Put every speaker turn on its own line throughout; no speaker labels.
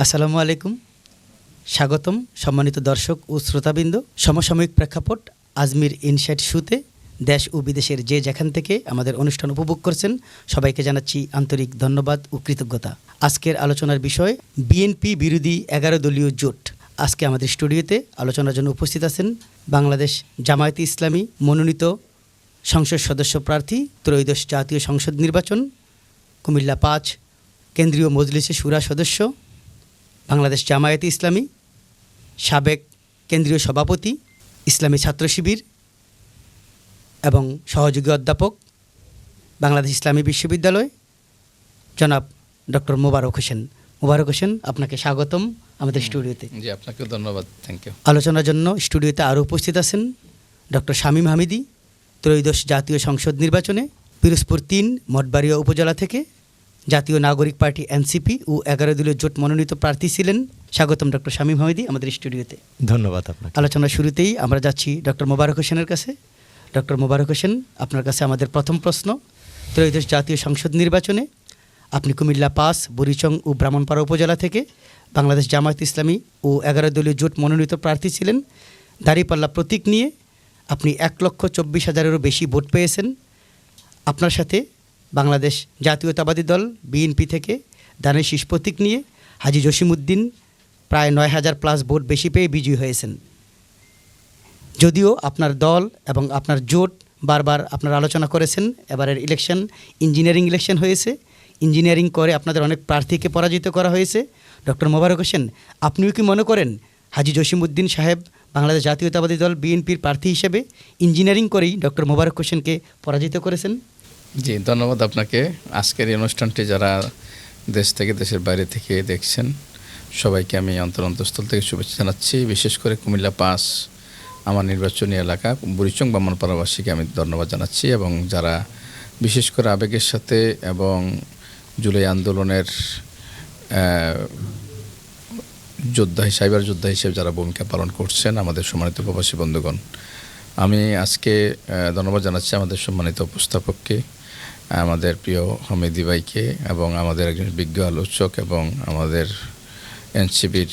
আসসালামু আলাইকুম, স্বাগতম সম্মানিত দর্শক ও শ্রোতাবৃন্দ। সমসাময়িক প্রেক্ষাপট আজমির ইনসাইট শুতে দেশ ও বিদেশের যে যেখান থেকে আমাদের অনুষ্ঠান উপভোগ করছেন সবাইকে জানাচ্ছি আন্তরিক ধন্যবাদ ও কৃতজ্ঞতা। আজকের আলোচনার বিষয় বিএনপি বিরোধী 11 দলীয় জোট। আজকে আমাদের স্টুডিওতে আলোচনার জন্য উপস্থিত আছেন বাংলাদেশ জামায়াতে ইসলামী মনোনীত সংসদ সদস্য প্রার্থী, ত্রয়োদশ জাতীয় সংসদ নির্বাচন, কুমিল্লা 5 কেন্দ্রীয় মজলিসে শুরা সদস্য, বাংলাদেশ জামায়াতে ইসলামী সাবেক কেন্দ্রীয় সভাপতি, ইসলামী ছাত্র শিবির এবং সহযোগী অধ্যাপক, বাংলাদেশ ইসলামী বিশ্ববিদ্যালয়, জনাব ডক্টর মোবারক হোসেন। মোবারক হোসেন, আপনাকে স্বাগতম আমাদের স্টুডিওতে।
জি, আপনাকে ধন্যবাদ, থ্যাংক ইউ।
আলোচনার জন্য স্টুডিওতে আরও উপস্থিত আছেন ডক্টর শামীম হামিদি, ত্রয়োদশ জাতীয় সংসদ নির্বাচনে পিরোজপুর 3 মঠবাড়িয়া উপজেলা থেকে জাতীয় নাগরিক পার্টি এনসিপি ও 11 দলীয় জোট মনোনীত প্রার্থী ছিলেন। স্বাগতম ডক্টর শামীম হামিদি আমাদের স্টুডিওতে।
ধন্যবাদ আপনাকে।
আলোচনার শুরুতেই আমরা যাচ্ছি ডক্টর মোবারক হোসেনের কাছে। ডক্টর মোবারক হোসেন, আপনার কাছে আমাদের প্রথম প্রশ্ন। ত্রয়োদশ জাতীয় সংসদ নির্বাচনে আপনি কুমিল্লা 5 বুড়িচং ও ব্রাহ্মণপাড়া উপজেলা থেকে বাংলাদেশ জামায়াত ইসলামী ও 11 দলীয় জোট মনোনীত প্রার্থী ছিলেন। দাঁড়িপাল্লা প্রতীক নিয়ে আপনি 1,24,000-এরও বেশি ভোট পেয়েছেন। আপনার সাথে বাংলাদেশ জাতীয়তাবাদী দল বিএনপি থেকে ধানের শীষ প্রতীক নিয়ে হাজী জসিমউদ্দিন প্রায় 9,000+ ভোট বেশি পেয়ে বিজয়ী হয়েছেন। যদিও আপনার দল এবং আপনার জোট বারবার আপনারা আলোচনা করেছেন, এবারের ইলেকশন ইঞ্জিনিয়ারিং ইলেকশন হয়েছে, ইঞ্জিনিয়ারিং করে আপনাদের অনেক প্রার্থীকে পরাজিত করা হয়েছে। ডক্টর মোবারক হোসেন, আপনিও কি মনে করেন হাজী জসিমউদ্দিন সাহেব বাংলাদেশ জাতীয়তাবাদী দল বিএনপির প্রার্থী হিসেবে ইঞ্জিনিয়ারিং করেই ডক্টর মোবারক হোসেনকে পরাজিত করেছেন?
জি, ধন্যবাদ আপনাকে। আজকের এই অনুষ্ঠানটি যারা দেশ থেকে দেশের বাইরে থেকে দেখছেন সবাইকে আমি অন্তরস্থল থেকে শুভেচ্ছা জানাচ্ছি। বিশেষ করে কুমিল্লা 5 আমার নির্বাচনী এলাকা বুড়িচং ব্রাহ্মণপাড়াবাসীকে আমি ধন্যবাদ জানাচ্ছি, এবং যারা বিশেষ করে আবেগের সাথে এবং জুলাই আন্দোলনের সাইবার যোদ্ধা হিসেবে যারা ভূমিকা পালন করছেন আমাদের সম্মানিত প্রবাসী বন্ধুগণ। আমি আজকে ধন্যবাদ জানাচ্ছি আমাদের সম্মানিত উপস্থাপককে, আমাদের প্রিয় হামিদি ভাইকে, এবং আমাদের একজন বিজ্ঞ আলোচক এবং আমাদের এনসিপির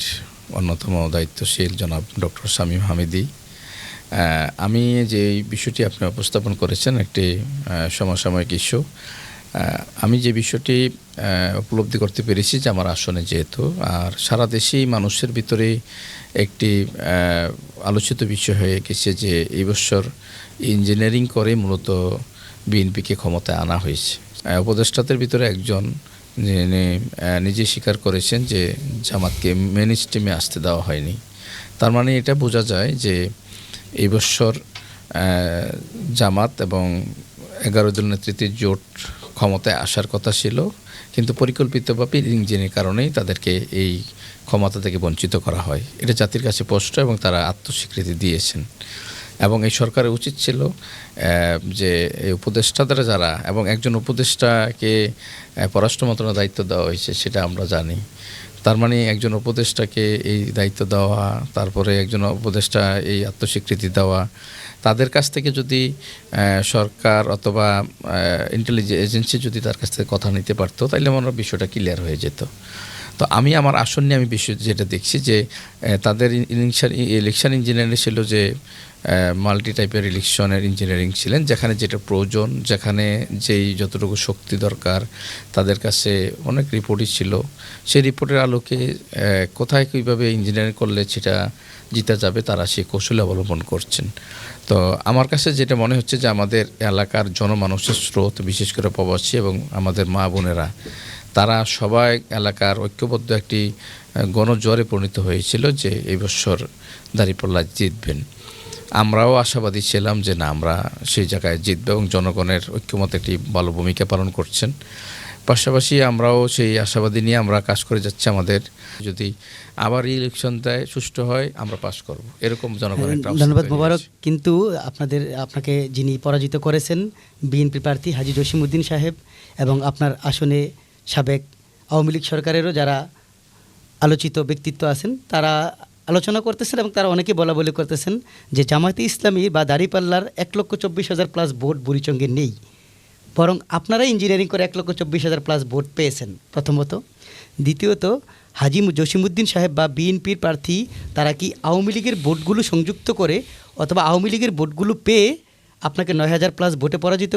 অন্যতম দায়িত্বশীল জনাব ডক্টর শামীম হামিদি। আমি যে বিষয়টি আপনি উপস্থাপন করেছেন একটি সমসাময়িক ইস্যু, আমি যে বিষয়টি উপলব্ধি করতে পেরেছি যে আমার আসনে যেহেতু আর সারা দেশেই মানুষের ভিতরে একটি আলোচিত বিষয় হয়ে গেছে যে এই বছর ইঞ্জিনিয়ারিং করে মূলত বিএনপিকে ক্ষমতায় আনা হয়েছে। উপদেষ্টাদের ভিতরে একজন নিজে স্বীকার করেছেন যে জামাতকে মেন স্ট্রিমে আসতে দেওয়া হয়নি। তার মানে এটা বোঝা যায় যে এই বছর জামাত এবং 11 দল নেতৃত্বের জোট ক্ষমতায় আসার কথা ছিল, কিন্তু পরিকল্পিতভাবে ইঞ্জিনের কারণেই তাদেরকে এই ক্ষমতা থেকে বঞ্চিত করা হয়। এটা জাতির কাছে স্পষ্ট এবং তারা আত্মস্বীকৃতি দিয়েছেন। এবং এই সরকারের উচিত ছিল যে এই উপদেষ্টাদের যারা, এবং একজন উপদেষ্টাকে পররাষ্ট্র মন্ত্রণালয়ের দায়িত্ব দেওয়া হয়েছে সেটা আমরা জানি। তার মানে একজন উপদেষ্টাকে এই দায়িত্ব দেওয়া, তারপরে একজন উপদেষ্টা এই আত্মস্বীকৃতি দেওয়া, তাদের কাছ থেকে যদি সরকার অথবা ইন্টেলিজেন্স এজেন্সি যদি তার কাছ থেকে কথা নিতে পারতো তাহলে মনে হয় বিষয়টা ক্লিয়ার হয়ে যেত। তো আমি আমার আসন নিয়ে আমি বিষয় যেটা দেখছি যে তাদের ইলেকশন ইঞ্জিনিয়ারিং ছিল যে মাল্টি টাইপের ইলেকশনের ইঞ্জিনিয়ারিং ছিলেন, যেখানে যেটা প্রয়োজন, যেখানে যেই যতটুকু শক্তি দরকার তাদের কাছে অনেক রিপোর্টই ছিল। সেই রিপোর্টের আলোকে কোথায় কীভাবে ইঞ্জিনিয়ারিং করলে সেটা জিতা যাবে তারা সেই কৌশল অবলম্বন করছেন। তো আমার কাছে যেটা মনে হচ্ছে যে আমাদের এলাকার জনমানুষের স্রোত, বিশেষ করে প্রবাসী এবং আমাদের মা বোনেরা, তারা সবাই এলাকার ঐক্যবদ্ধ একটি গণজোয়ারে পরিণত হয়েছিল যে এই বছর দাঁড়িপাল্লা জিতবেন। আমরাও আশাবাদী ছিলাম যে না, আমরা সেই জায়গায় জিতবে, এবং জনগণের ঐক্যমত একটি ভালো ভূমিকা পালন করছেন। পাশাপাশি আমরাও সেই আশাবাদী নিয়ে আমরা কাজ করে যাচ্ছি। আমাদের যদি আবার ইলেকশনটায় সুষ্ঠু হয় আমরা পাস করব, এরকম জনগণের।
ধন্যবাদ মোবারক। কিন্তু আপনাকে যিনি পরাজিত করেছেন বিএনপি প্রার্থী হাজী জসিমউদ্দিন সাহেব, এবং আপনার আসনে সাবেক আওয়ামী লীগ সরকারেরও যারা আলোচিত ব্যক্তিত্ব আছেন তারা আলোচনা করতেছেন, এবং তারা অনেকে বলা বলি করতেছেন যে জামায়াতে ইসলামী বা দাঁড়িপাল্লার 1,24,000+ ভোট বুড়িচঙ্গে নেই। বরং আপনারাই ইঞ্জিনিয়ারিং করে 1,24,000 প্লাস ভোট পেয়েছেন প্রথমত। দ্বিতীয়ত হাজি জসিমউদ্দিন সাহেব বা বিএনপির প্রার্থী তারা কি আওয়ামী লীগের ভোটগুলো সংযুক্ত করে অথবা আওয়ামী লীগের ভোটগুলো পেয়ে আপনাকে 9,000 প্লাস ভোটে পরাজিত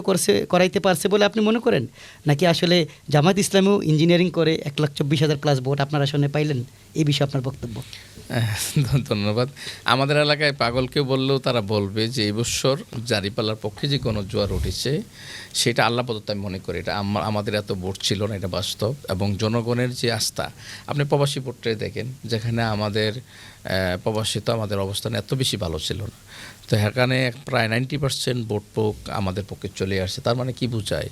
করাইতে পারছে বলে আপনি মনে করেন, নাকি আসলে জামাত ইসলামেও ইঞ্জিনিয়ারিং করে 1,24,000 প্লাস ভোট আপনার আসনে পাইলেন? এই বিষয়ে আপনার বক্তব্য।
ধন্যবাদ। আমাদের এলাকায় পাগলকে বললেও তারা বলবে যে এই বছর জারিপাল্লার পক্ষে যে গণজোয়ার উঠেছে সেটা আল্লাহ প্রদত্ত আমি মনে করি। এটা আমাদের এত ভোট ছিল না, এটা বাস্তব। এবং জনগণের যে আস্থা, আপনি প্রবাসী ভোটটাই দেখেন, যেখানে আমাদের প্রবাসী তো আমাদের অবস্থান এত বেশি ভালো ছিল না, তো এখানে প্রায় 90% ভোট আমাদের পক্ষে চলে আসছে। তার মানে কি বোঝায়,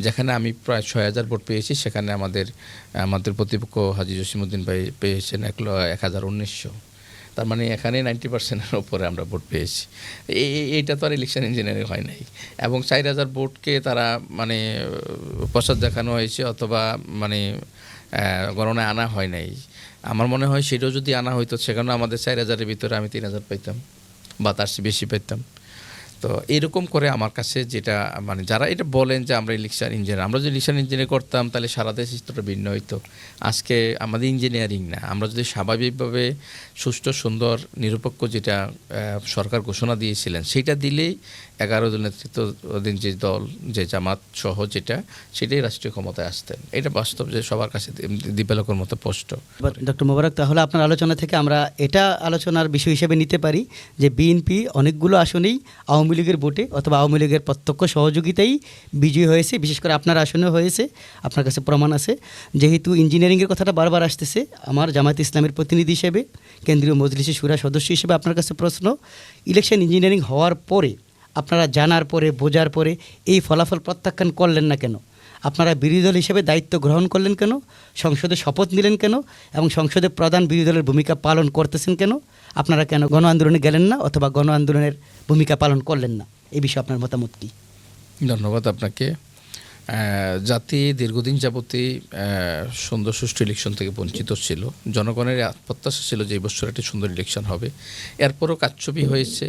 যেখানে আমি প্রায় 6,000 ভোট পেয়েছি সেখানে আমাদের প্রতিপক্ষ হাজি জসিমউদ্দিন ভাই পেয়েছেন 1,1900। তার মানে এখানে 90%-এর ওপরে আমরা ভোট পেয়েছি। এইটা তো আর ইলেকশন ইঞ্জিনিয়ারিং হয় নাই। এবং 4,000 ভোটকে তারা মানে প্রসাদ দেখানো হয়েছে অথবা মানে গণনায় আনা হয় নাই। আমার মনে হয় সেটাও যদি আনা হইতো সেখানেও আমাদের 4,000-এর ভিতরে আমি 3,000 পাইতাম বা তার চেয়ে বেশি পেতাম। তো এরকম করে আমার কাছে যেটা মানে যারা এটা বলেন যে আমরা ইলেকশন ইঞ্জিনিয়ার, আমরা যদি ইলেকশন ইঞ্জিনিয়ার করতাম তাহলে সারা দেশ চিত্রটা ভিন্ন হইতো। আজকে আমাদের ইঞ্জিনিয়ারিং না, আমরা যদি স্বাভাবিকভাবে সুষ্ঠু সুন্দর নিরপেক্ষ যেটা সরকার ঘোষণা দিয়েছিলেন সেটা দিলেই 11 জন নেতৃত্বাধীন যে দল, যে জামাত সহ যেটা, সেটাই রাষ্ট্রীয় ক্ষমতায় আসতেন। এটা বাস্তব যে সবার কাছে দীপালোকের মতো স্পষ্ট।
ডক্টর মোবারক, তাহলে আপনার আলোচনা থেকে আমরা এটা আলোচনার বিষয় হিসেবে নিতে পারি যে বিএনপি অনেকগুলো আসনেই আওয়ামী লীগের ভোটে অথবা আওয়ামী লীগের প্রত্যক্ষ সহযোগিতাই বিজয়ী হয়েছে, বিশেষ করে আপনার আসনেও হয়েছে, আপনার কাছে প্রমাণ আছে। যেহেতু ইঞ্জিনিয়ারিংয়ের কথাটা বারবার আসতেছে, আমার জামায়াত ইসলামের প্রতিনিধি হিসেবে, কেন্দ্রীয় মজলিসে শুরা সদস্য হিসেবে আপনার কাছে প্রশ্ন, ইলেকশন ইঞ্জিনিয়ারিং হওয়ার পরে, আপনারা জানার পরে, বোঝার পরে এই ফলাফল প্রত্যাখ্যান করলেন না কেন? আপনারা বিরোধী দল হিসেবে দায়িত্ব গ্রহণ করলেন কেন? সংসদে শপথ নিলেন কেন? এবং সংসদে প্রধান বিরোধী দলের ভূমিকা পালন করতেছেন কেন? আপনারা কেন গণ আন্দোলনে গেলেন না অথবা গণ আন্দোলনের ভূমিকা পালন করলেন না? এই বিষয়ে আপনার মতামত কী?
ধন্যবাদ আপনাকে। জাতি দীর্ঘদিন যাবতই সুন্দর সুষ্ঠু ইলেকশন থেকে বঞ্চিত ছিল। জনগণের প্রত্যাশা ছিল যে এই বছর একটি সুন্দর ইলেকশন হবে। এরপরও কারচুপি হয়েছে।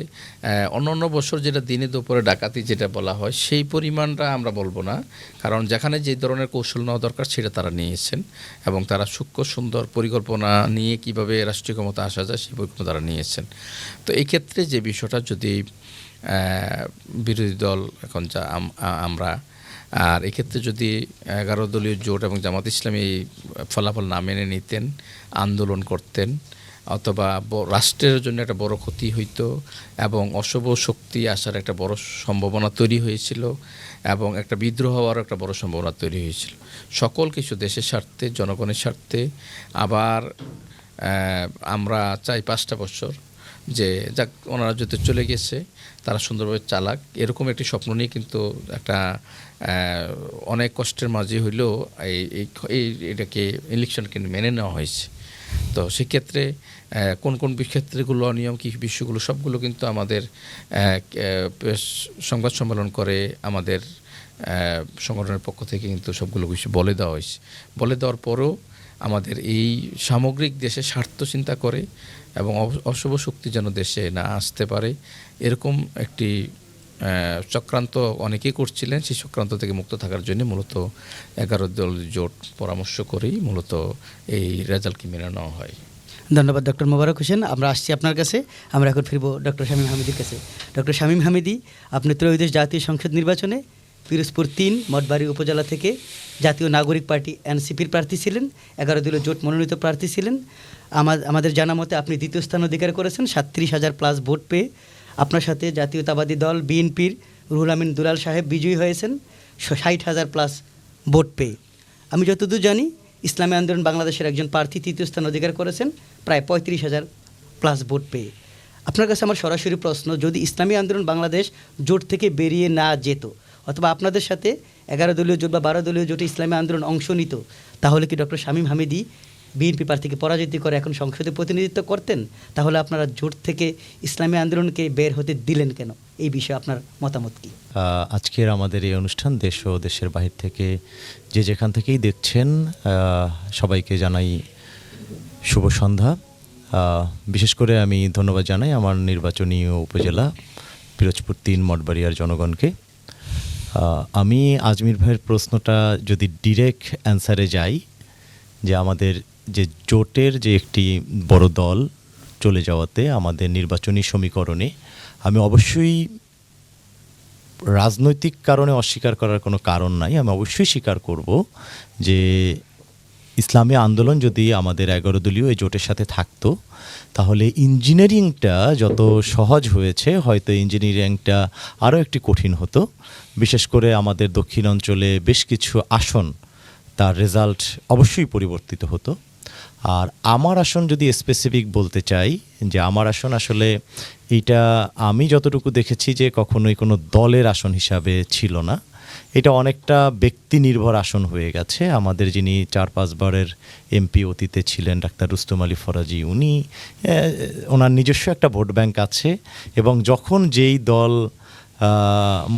অন্য বছর যেটা দিনে দুপুরে ডাকাতি যেটা বলা হয় সেই পরিমাণটা আমরা বলবো না, কারণ যেখানে যে ধরনের কৌশল নেওয়া দরকার সেটা তারা নিয়েছেন এবং তারা সূক্ষ্ম সুন্দর পরিকল্পনা নিয়ে কিভাবে রাষ্ট্রীয় ক্ষমতা আসা যায় সেই পরিকল্পনা তারা নিয়েছেন। তো এই ক্ষেত্রে যে বিষয়টা যদি বিরোধী দল এখন যা আমরা, আর এক্ষেত্রে যদি 11 দলীয় জোট এবং জামাত ইসলামী এই ফলাফল না মেনে নিতেন, আন্দোলন করতেন, অথবা রাষ্ট্রের জন্য একটা বড় ক্ষতি হইতো এবং অশুভ শক্তি আসার একটা বড় সম্ভাবনা তৈরি হয়েছিল এবং একটা বিদ্রোহ হওয়ার একটা বড় সম্ভাবনা তৈরি হয়েছিল। সকল কিছু দেশের স্বার্থে, জনগণের স্বার্থে। আবার আমরা চাই 5টা বছর যে যাক ওনারা যদি চলে গেছে তারা সুন্দরভাবে চালাক, এরকম একটি স্বপ্ন নিয়ে কিন্তু একটা অনেক কষ্টের মাঝে হইলেও এটাকে ইলেকশনকে মেনে নেওয়া হয়েছে। তো সেক্ষেত্রে কোন কোন ক্ষেত্রেগুলো অনিয়ম, কী বিষয়গুলো সবগুলো কিন্তু আমাদের সংবাদ সম্মেলন করে আমাদের সংগঠনের পক্ষ থেকে কিন্তু সবগুলো বিষয় বলে দেওয়া হয়েছে। বলে দেওয়ার পরেও আমাদের এই সামগ্রিক দেশের স্বার্থ চিন্তা করে এবং অশুভ শক্তি যেন দেশে না আসতে পারে এরকম একটি চক্রান্ত অনেকেই করছিলেন। সেই চক্রান্ত থেকে মুক্ত থাকার জন্য মূলত 11 দল জোট পরামর্শ করেই মূলত এই রেজাল্টকে মেনে নেওয়া হয়।
ধন্যবাদ ডক্টর মোবারক হোসেন। আমরা আসছি আপনার কাছে। আমরা এখন ফিরব ডক্টর শামীম হামিদির কাছে। ডক্টর শামীম হামিদি, আপনি ত্রয়োদশ জাতীয় সংসদ নির্বাচনে পিরোজপুর 3 মঠবাড়ি উপজেলা থেকে জাতীয় নাগরিক পার্টি এনসিপির প্রার্থী ছিলেন, 11 দলীয় জোট মনোনীত প্রার্থী ছিলেন। আমাদের জানা মতে আপনি দ্বিতীয় স্থান অধিকার করেছেন 37,000 প্লাস ভোট পেয়ে। আপনার সাথে জাতীয়তাবাদী দল বিএনপির রুহুল আমিন দুলাল সাহেব বিজয়ী হয়েছেন 60,000 প্লাস ভোট পেয়ে। আমি যতদূর জানি ইসলামী আন্দোলন বাংলাদেশের একজন প্রার্থী তৃতীয় স্থান অধিকার করেছেন প্রায় 35,000 প্লাস ভোট পেয়ে। আপনার কাছে আমার সরাসরি প্রশ্ন, যদি ইসলামী আন্দোলন বাংলাদেশ জোট থেকে বেরিয়ে না যেত অথবা আপনাদের সাথে 11 দলীয় জোট বা 12 দলীয় জোটে ইসলামী আন্দোলন অংশ নিত, তাহলে কি ডক্টর শামীম হামিদি বিএনপি প্রার্থীকে পরাজিত করে এখন সংসদে প্রতিনিধিত্ব করতেন? তাহলে আপনারা জোট থেকে ইসলামী আন্দোলনকে বের হতে দিলেন কেন? এই বিষয়ে আপনার মতামত কি?
আজকের আমাদের এই অনুষ্ঠান দেশ ও দেশের বাহির থেকে যে যেখান থেকেই দেখছেন সবাইকে জানাই শুভ সন্ধ্যা। বিশেষ করে আমি ধন্যবাদ জানাই আমার নির্বাচনী উপজেলা পিরোজপুর 3 মঠবাড়িয়ার জনগণকে। আমি আজমির ভাইয়ের প্রশ্নটা যদি ডিরেক্ট অ্যান্সারে যাই, যে আমাদের যে জোটের যে একটি বড় দল চলে যাওয়াতে আমাদের নির্বাচনী সমীকরণে আমি অবশ্যই রাজনৈতিক কারণে অস্বীকার করার কোনো কারণ নাই। আমি অবশ্যই স্বীকার করব যে ইসলামী আন্দোলন যদি আমাদের 11 দলীয় এই জোটের সাথে থাকতো তাহলে ইঞ্জিনিয়ারিংটা যত সহজ হয়েছে হয়তো ইঞ্জিনিয়ারিংটা আরও একটি কঠিন হতো। বিশেষ করে আমাদের দক্ষিণ অঞ্চলে বেশ কিছু আসন তার রেজাল্ট অবশ্যই পরিবর্তিত হতো। আর আমার আসন যদি স্পেসিফিক বলতে চাই, যে আমার আসন আসলে এইটা আমি যতটুকু দেখেছি যে কখনোই কোনো দলের আসন হিসাবে ছিল না, এটা অনেকটা ব্যক্তি নির্ভর আসন হয়ে গেছে। আমাদের যিনি 4-5 বারের এমপি অতীতে ছিলেন ডাক্তার রুস্তম আলী ফরাজি, ওনার নিজস্ব একটা ভোট ব্যাংক আছে এবং যখন যেই দল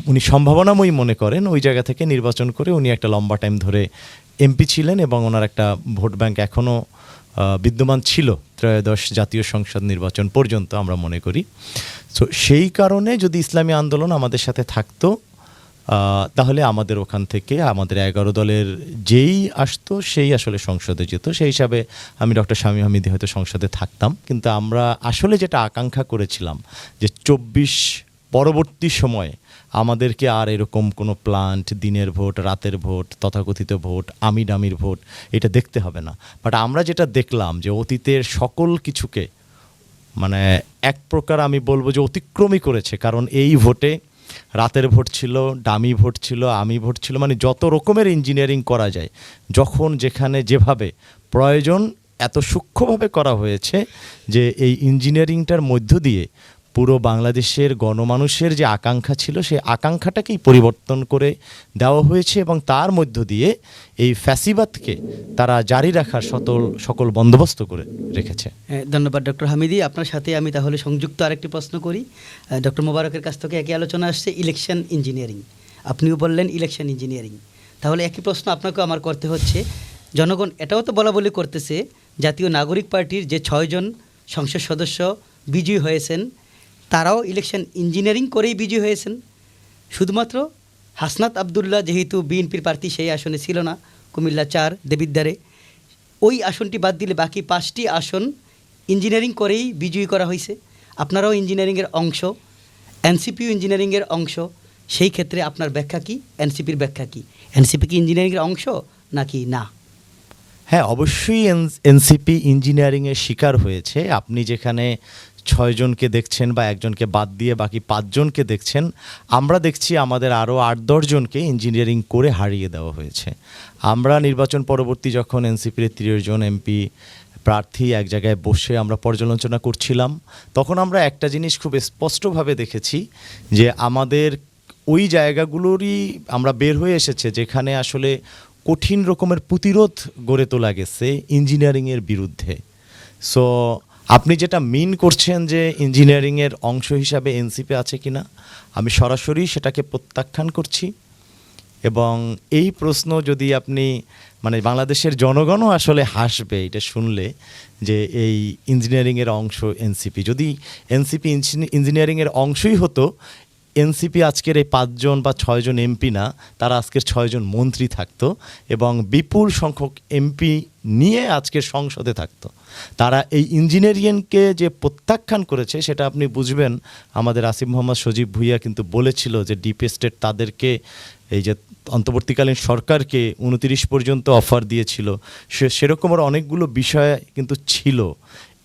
উনি সম্ভাবনাময়ী মনে করেন ওই জায়গা থেকে নির্বাচন করে উনি একটা লম্বা টাইম ধরে এমপি ছিলেন এবং ওনার একটা ভোট ব্যাংক এখনও বিদ্যমান ছিল ত্রয়োদশ জাতীয় সংসদ নির্বাচন পর্যন্ত আমরা মনে করি। তো সেই কারণে যদি ইসলামী আন্দোলন আমাদের সাথে থাকতো তাহলে আমাদের ওখান থেকে আমাদের 11 দলের যেই আসতো সেই আসলে সংসদে যেত। সেই হিসাবে আমি ডক্টর শামীম হামিদি হয়তো সংসদে থাকতাম, কিন্তু আমরা আসলে যেটা আকাঙ্ক্ষা করেছিলাম যে 24 পরবর্তী সময়ে আমাদেরকে আর এরকম কোনো প্লান্ট, দিনের ভোট, রাতের ভোট, তথাকথিত ভোট, আমি ডামির ভোট এটা দেখতে হবে না। বাট আমরা যেটা দেখলাম যে অতীতের সকল কিছুকে মানে এক প্রকার আমি বলবো যে অতিক্রমই করেছে। কারণ এই ভোটে রাতের ভোট ছিল, ডামি ভোট ছিল, আমি ভোট ছিল, মানে যত রকমের ইঞ্জিনিয়ারিং করা যায় যখন যেখানে যেভাবে প্রয়োজন এত সূক্ষ্মভাবে করা হয়েছে যে এই ইঞ্জিনিয়ারিংটার মধ্য দিয়ে পুরো বাংলাদেশের গণমানুষের যে আকাঙ্ক্ষা ছিল সেই আকাঙ্ক্ষাটাকেই পরিবর্তন করে দেওয়া হয়েছে এবং তার মধ্য দিয়ে এই ফ্যাসিবাদকে তারা জারি রাখার সকল বন্দোবস্ত করে রেখেছে।
ধন্যবাদ ডক্টর হামিদি। আপনার সাথে আমি তাহলে সংযুক্ত আরেকটি প্রশ্ন করি। ডক্টর মোবারকের কাছ থেকে একই আলোচনা আসছে ইলেকশন ইঞ্জিনিয়ারিং, আপনিও বললেন ইলেকশন ইঞ্জিনিয়ারিং, তাহলে একই প্রশ্ন আপনাকেও আমার করতে হচ্ছে। জনগণ এটাও তো বলা বলি করতেছে জাতীয় নাগরিক পার্টির যে 6 জন সংসদ সদস্য বিজয়ী হয়েছেন তারাও ইলেকশন ইঞ্জিনিয়ারিং করেই বিজয়ী হয়েছেন। শুধুমাত্র হাসনাত আবদুল্লাহ যেহেতু বিএনপির প্রার্থী সেই আসনে ছিল না, কুমিল্লা 4 দেবিদ্বারে, ওই আসনটি বাদ দিলে বাকি 5টি আসন ইঞ্জিনিয়ারিং করেই বিজয়ী করা হয়েছে। আপনারাও ইঞ্জিনিয়ারিংয়ের অংশ, এনসিপিও ইঞ্জিনিয়ারিংয়ের অংশ, সেই ক্ষেত্রে আপনার ব্যাখ্যা কি? এনসিপির ব্যাখ্যা কি? এনসিপি কি ইঞ্জিনিয়ারিংয়ের অংশ নাকি না?
হ্যাঁ, অবশ্যই এনসিপি ইঞ্জিনিয়ারিংয়ের শিকার হয়েছে। আপনি যেখানে 6 জনকে দেখছেন বা একজনকে বাদ দিয়ে বাকি 5 জনকে দেখছেন, আমরা দেখছি আমাদের আরও 8-10 জনকে ইঞ্জিনিয়ারিং করে হারিয়ে দেওয়া হয়েছে। আমরা নির্বাচন পরবর্তী যখন এনসিপির 30 জন এমপি প্রার্থী এক জায়গায় বসে আমরা পর্যালোচনা করছিলাম, তখন আমরা একটা জিনিস খুব স্পষ্টভাবে দেখেছি যে আমাদের ওই জায়গাগুলোরই আমরা বের হয়ে এসেছে যেখানে আসলে কঠিন রকমের প্রতিরোধ গড়ে তোলা গেছে ইঞ্জিনিয়ারিংয়ের বিরুদ্ধে। সো আপনি যেটা মিন করছেন যে ইঞ্জিনিয়ারিংয়ের অংশ হিসাবে এনসিপি আছে কিনা, আমি সরাসরি সেটাকে প্রত্যাখ্যান করছি। এবং এই প্রশ্ন যদি আপনি মানে বাংলাদেশের জনগণও আসলে হাসবে এটা শুনলে যে এই ইঞ্জিনিয়ারিংয়ের অংশ এনসিপি, যদি এনসিপি ইঞ্জিনিয়ারিংয়ের অংশই হতো, এনসিপি আজকের এই 5 জন বা 6 জন এমপি না, তারা আজকের 6 জন মন্ত্রী থাকতো এবং বিপুল সংখ্যক এমপি নিয়ে আজকের সংসদে থাকতো। তারা এই ইঞ্জিনিয়ারিংকে যে প্রত্যাখ্যান করেছে সেটা আপনি বুঝবেন। আমাদের আসিফ মোহাম্মদ সজীব ভুইয়া কিন্তু বলেছিল যে ডিপ স্টেট তাদেরকে এই যে অন্তর্বর্তীকালীন সরকারকে 29 পর্যন্ত অফার দিয়েছিল, সেরকমের অনেকগুলো বিষয় কিন্তু ছিল।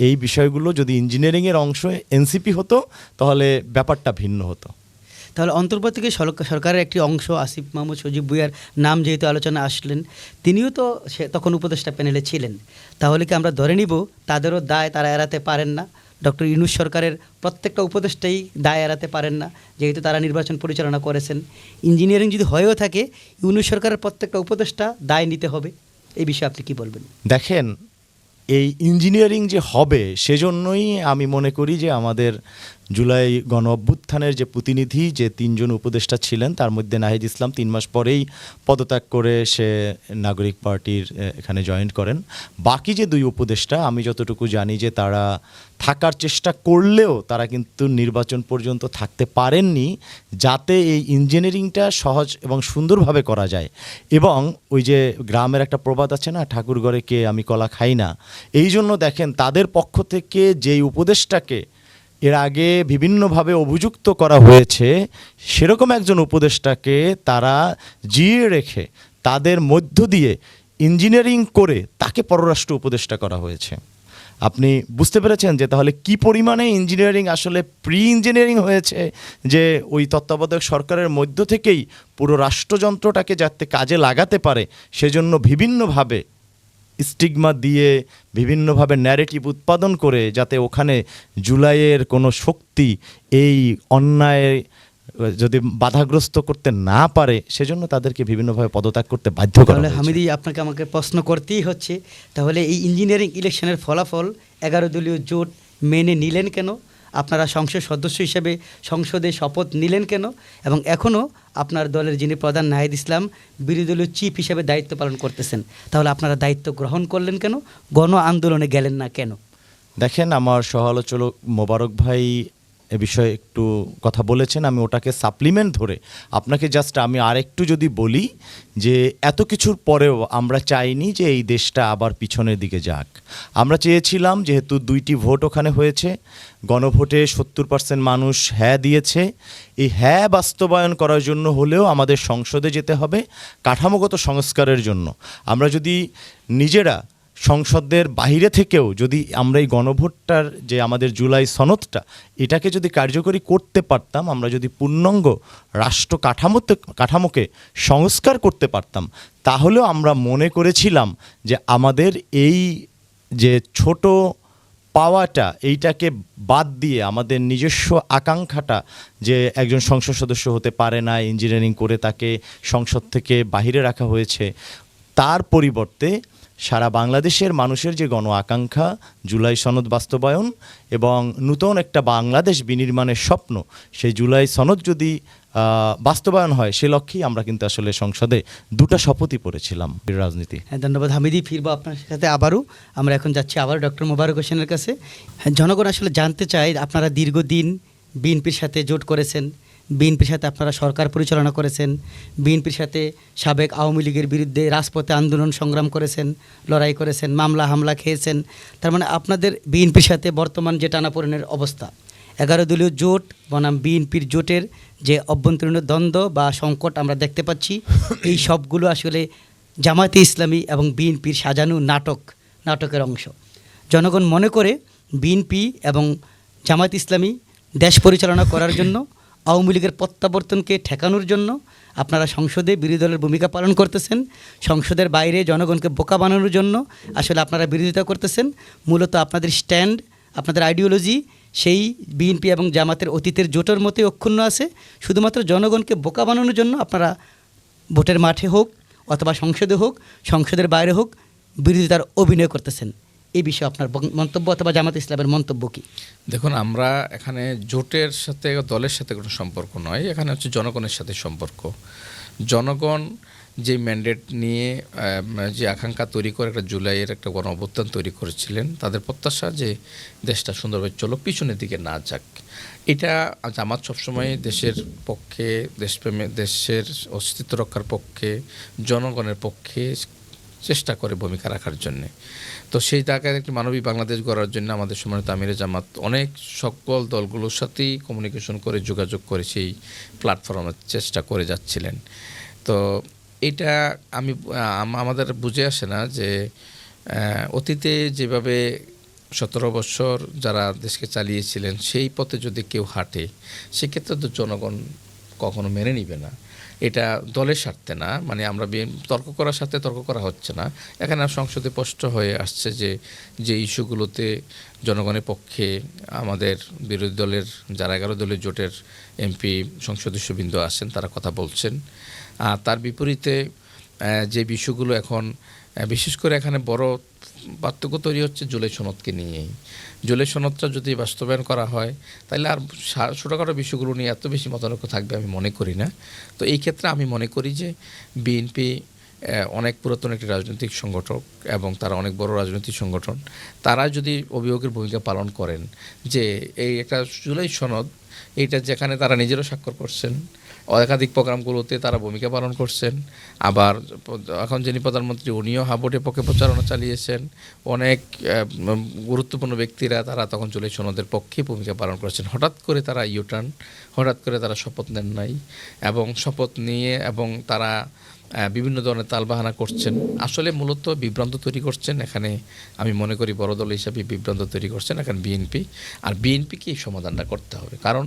এই বিষয়গুলো যদি ইঞ্জিনিয়ারিংয়ের অংশ এনসিপি হতো তাহলে ব্যাপারটা ভিন্ন হতো।
তাহলে অন্তর্বর্তী সরকারের একটি অংশ আসিফ মাহমুদ সজীব ভুইয়ার নাম যেহেতু আলোচনা আসলেন, তিনিও তো তখন উপদেষ্টা প্যানেলে ছিলেন, তাহলে কি আমরা ধরে নিব তাদেরও দায় তারা এড়াতে পারেন না? ডক্টর ইউনূস সরকারের প্রত্যেকটা উপদেষ্টাই দায় এড়াতে পারেন না, যেহেতু তারা নির্বাচন পরিচালনা করেছেন। ইঞ্জিনিয়ারিং যদি হয়েও থাকে, ইউনূস সরকারের প্রত্যেকটা উপদেষ্টা দায় নিতে হবে। এই বিষয়ে আপনি কি বলবেন?
দেখেন, এই ইঞ্জিনিয়ারিং যে হবে সেজন্যই আমি মনে করি যে আমাদের জুলাই গণ অভ্যুত্থানের যে প্রতিনিধি যে 3 জন উপদেষ্টা ছিলেন তার মধ্যে নাহিদ ইসলাম 3 মাস পরেই পদত্যাগ করে সে নাগরিক পার্টির এখানে জয়েন করেন। বাকি যে 2 উপদেষ্টা আমি যতটুকু জানি যে তারা থাকার চেষ্টা করলেও তারা কিন্তু নির্বাচন পর্যন্ত থাকতে পারেননি, যাতে এই ইঞ্জিনিয়ারিংটা সহজ এবং সুন্দরভাবে করা যায়। এবং ওই যে গ্রামের একটা প্রবাদ আছে না, ঠাকুর ঘরে কে আমি কলা খাই না, এই জন্য দেখেন তাদের পক্ষ থেকে যেই উপদেষ্টাকে এর আগে বিভিন্নভাবে অভিযুক্ত করা হয়েছে সেরকম একজন উপদেষ্টাকে তারা জিয়ে রেখে তাদের মধ্য দিয়ে ইঞ্জিনিয়ারিং করে তাকে পররাষ্ট্র উপদেষ্টা করা হয়েছে। আপনি বুঝতে পেরেছেন যে তাহলে কি পরিমাণে ইঞ্জিনিয়ারিং আসলে প্রি ইঞ্জিনিয়ারিং হয়েছে, যে ওই তত্ত্বাবধায়ক সরকারের মধ্য থেকেই পুরো রাষ্ট্রযন্ত্রটাকে যাতে কাজে লাগাতে পারে সেজন্য বিভিন্নভাবে স্টিগমা দিয়ে বিভিন্নভাবে ন্যারেটিভ উৎপাদন করে যাতে ওখানে জুলাইয়ের কোনো শক্তি এই অন্যায় যদি বাধাগ্রস্ত করতে না পারে সেজন্য তাদেরকে বিভিন্নভাবে পদত্যাগ করতে বাধ্য করা
তাহলে
হয়েছে।
হামিদি আপনাকে আমাকে প্রশ্ন করতেই হচ্ছে, তাহলে এই ইঞ্জিনিয়ারিং ইলেকশনের ফলাফল 11 দলীয় জোট মেনে নিলেন কেন? আপনারা সংসদ সদস্য হিসেবে সংসদে শপথ নিলেন কেন? এবং এখনও আপনার দলের যিনি প্রধান নাহিদ ইসলাম বিরোধী দলীয় চিফ হিসেবে দায়িত্ব পালন করতেছেন, তাহলে আপনারা দায়িত্ব গ্রহণ করলেন কেন? গণ আন্দোলনে গেলেন না কেন?
দেখেন, আমার সহ-আলোচক মোবারক ভাই এ বিষয়ে একটু কথা বলেছেন, আমি ওটাকে সাপ্লিমেন্ট ধরে আপনাকে জাস্ট আমি আরেকটু যদি বলি যে এত কিছুর পরেও আমরা চাইনি যে এই দেশটা আবার পিছনের দিকে যাক। আমরা চেয়েছিলাম, যেহেতু 2টি ভোট ওখানে হয়েছে, গণভোটে 70% মানুষ হ্যাঁ দিয়েছে, এই হ্যাঁ বাস্তবায়ন করার জন্য হলেও আমাদের সংসদে যেতে হবে কাঠামোগত সংস্কারের জন্য। আমরা যদি নিজেরা সংসদের বাইরে থেকেও যদি আমরা এই গণভোটটার যে আমাদের জুলাই সনদটা এটাকে যদি কার্যকরী করতে পারতাম, আমরা যদি পূর্ণাঙ্গ রাষ্ট্র কাঠামোকে সংস্কার করতে পারতাম, তাহলেও আমরা মনে করেছিলাম যে আমাদের এই যে ছোট পাওয়াটা এইটাকে বাদ দিয়ে আমাদের নিজস্ব আকাঙ্ক্ষাটা যে একজন সংসদ সদস্য হতে পারে না, ইঞ্জিনিয়ারিং করে তাকে সংসদ থেকে বাহিরে রাখা হয়েছে, তার পরিবর্তে সারা বাংলাদেশের মানুষের যে গণ আকাঙ্ক্ষা জুলাই সনদ বাস্তবায়ন এবং নূতন একটা বাংলাদেশ বিনির্মাণের স্বপ্ন, সেই জুলাই সনদ যদি বাস্তবায়ন হয় সে লক্ষ্যেই আমরা কিন্তু আসলে সংসদে 2টা শপথই পড়েছিলাম রাজনীতি।
হ্যাঁ, ধন্যবাদ হামিদি। ফিরবো আপনার সাথে আবারও। আমরা এখন যাচ্ছি আবার ডক্টর মোবারক হোসেনের কাছে। হ্যাঁ, জনগণ আসলে জানতে চায়, আপনারা দীর্ঘদিন বিএনপির সাথে জোট করেছেন, বিএনপির সাথে আপনারা সরকার পরিচালনা করেছেন, বিএনপির সাথে সাবেক আওয়ামী লীগের বিরুদ্ধে রাজপথে আন্দোলন সংগ্রাম করেছেন, লড়াই করেছেন, মামলা হামলা খেয়েছেন। তার মানে আপনাদের বিএনপির সাথে বর্তমান যে টানাপোড়েনের অবস্থা, 11 দলীয় জোট বনাম বিএনপির জোটের যে অভ্যন্তরীণ দ্বন্দ্ব বা সংকট আমরা দেখতে পাচ্ছি, এই সবগুলো আসলে জামায়াতে ইসলামী এবং বিএনপির সাজানো নাটকের অংশ। জনগণ মনে করে বিএনপি এবং জামায়াতে ইসলামী দেশ পরিচালনা করার জন্য, আওয়ামী লীগের প্রত্যাবর্তনকে ঠেকানোর জন্য আপনারা সংসদে বিরোধী দলের ভূমিকা পালন করতেছেন, সংসদের বাইরে জনগণকে বোকা বানানোর জন্য আসলে আপনারা বিরোধিতা করতেছেন। মূলত আপনাদের স্ট্যান্ড, আপনাদের আইডিওলজি সেই বিএনপি এবং জামাতের অতীতের জোটের মতোই অক্ষুণ্ণ আছে। শুধুমাত্র জনগণকে বোকা বানানোর জন্য আপনারা ভোটের মাঠে হোক অথবা সংসদে হোক, সংসদের বাইরে হোক, বিরোধিতার অভিনয় করতেছেন। এই বিষয়ে আপনার মন্তব্য অথবা জামাত ইসলামের মন্তব্য কি?
দেখুন, আমরা এখানে জোটের সাথে দলের সাথে কোনো সম্পর্ক নয়, এখানে হচ্ছে জনগণের সাথে সম্পর্ক। জনগণ যে ম্যান্ডেট নিয়ে যে আকাঙ্ক্ষা তৈরি করে একটা জুলাইয়ের একটা গণ অভ্যুত্থান তৈরি করেছিলেন, তাদের প্রত্যাশা যে দেশটা সুন্দরভাবে চলো, পিছনের দিকে না যাক। এটা জামাত সবসময় দেশের পক্ষে, দেশপ্রেমে, দেশের অস্তিত্ব রক্ষার পক্ষে, জনগণের পক্ষে চেষ্টা করে ভূমিকা রাখার জন্যে। তো সেই জায়গায় একটি মানবিক বাংলাদেশ গড়ার জন্য আমাদের সম্মানিত আমিরে জামাত অনেক সকল দলগুলোর সাথেই কমিউনিকেশন করে, যোগাযোগ করে সেই প্ল্যাটফর্মের চেষ্টা করে যাচ্ছিলেন। তো এটা আমাদের বুঝে আসে না যে অতীতে যেভাবে 17 বছর যারা দেশকে চালিয়েছিলেন সেই পথে যদি কেউ হাঁটে, সেক্ষেত্রে তো জনগণ কখনো মেনে নিবে না। এটা দলের স্বার্থে না, মানে আমরা তর্ক করার সাথে তর্ক করা হচ্ছে না। এখানে সংসদে স্পষ্ট হয়ে আসছে যে ইস্যুগুলোতে জনগণের পক্ষে আমাদের বিরোধী দলের যারা 11 দলের জোটের এমপি সংসদস্যবৃন্দ আছেন তারা কথা বলছেন। আর তার বিপরীতে যে বিষয়গুলো এখন বিশেষ করে এখানে বড় পার্থক্য তৈরি হচ্ছে জুলাই সনদকে নিয়েই। জুলাই সনদটা যদি বাস্তবায়ন করা হয় তাহলে আর ছোটোখাটো বিষয়গুলো নিয়ে এত বেশি মতানৈক্য থাকবে আমি মনে করি না। তো এই ক্ষেত্রে আমি মনে করি যে বিএনপি অনেক পুরাতন একটি রাজনৈতিক সংগঠন এবং তারা অনেক বড় রাজনৈতিক সংগঠন, তারা যদি অভিভাবকের ভূমিকা পালন করেন যে এই একটা জুলাই সনদ এইটা যেখানে তারা নিজেরও স্বাক্ষর করছেন, একাধিক প্রোগ্রামগুলোতে তারা ভূমিকা পালন করছেন, আবার এখন যিনি প্রধানমন্ত্রী উনিও হাবটের পক্ষে প্রচারণা চালিয়েছেন, অনেক গুরুত্বপূর্ণ ব্যক্তিরা তারা তখন জুলাই সনদের পক্ষে ভূমিকা পালন করেছেন। হঠাৎ করে তারা ইউটার্ন, হঠাৎ করে তারা শপথ নেন নাই এবং শপথ নিয়ে এবং তারা বিভিন্ন ধরনের তালবাহানা করছেন, আসলে মূলত বিভ্রান্ত তৈরি করছেন। এখানে আমি মনে করি বড় দল হিসাবে বিভ্রান্ত তৈরি করছেন এখন বিএনপি। আর বিএনপিকে এই সমাধানটা করতে হবে, কারণ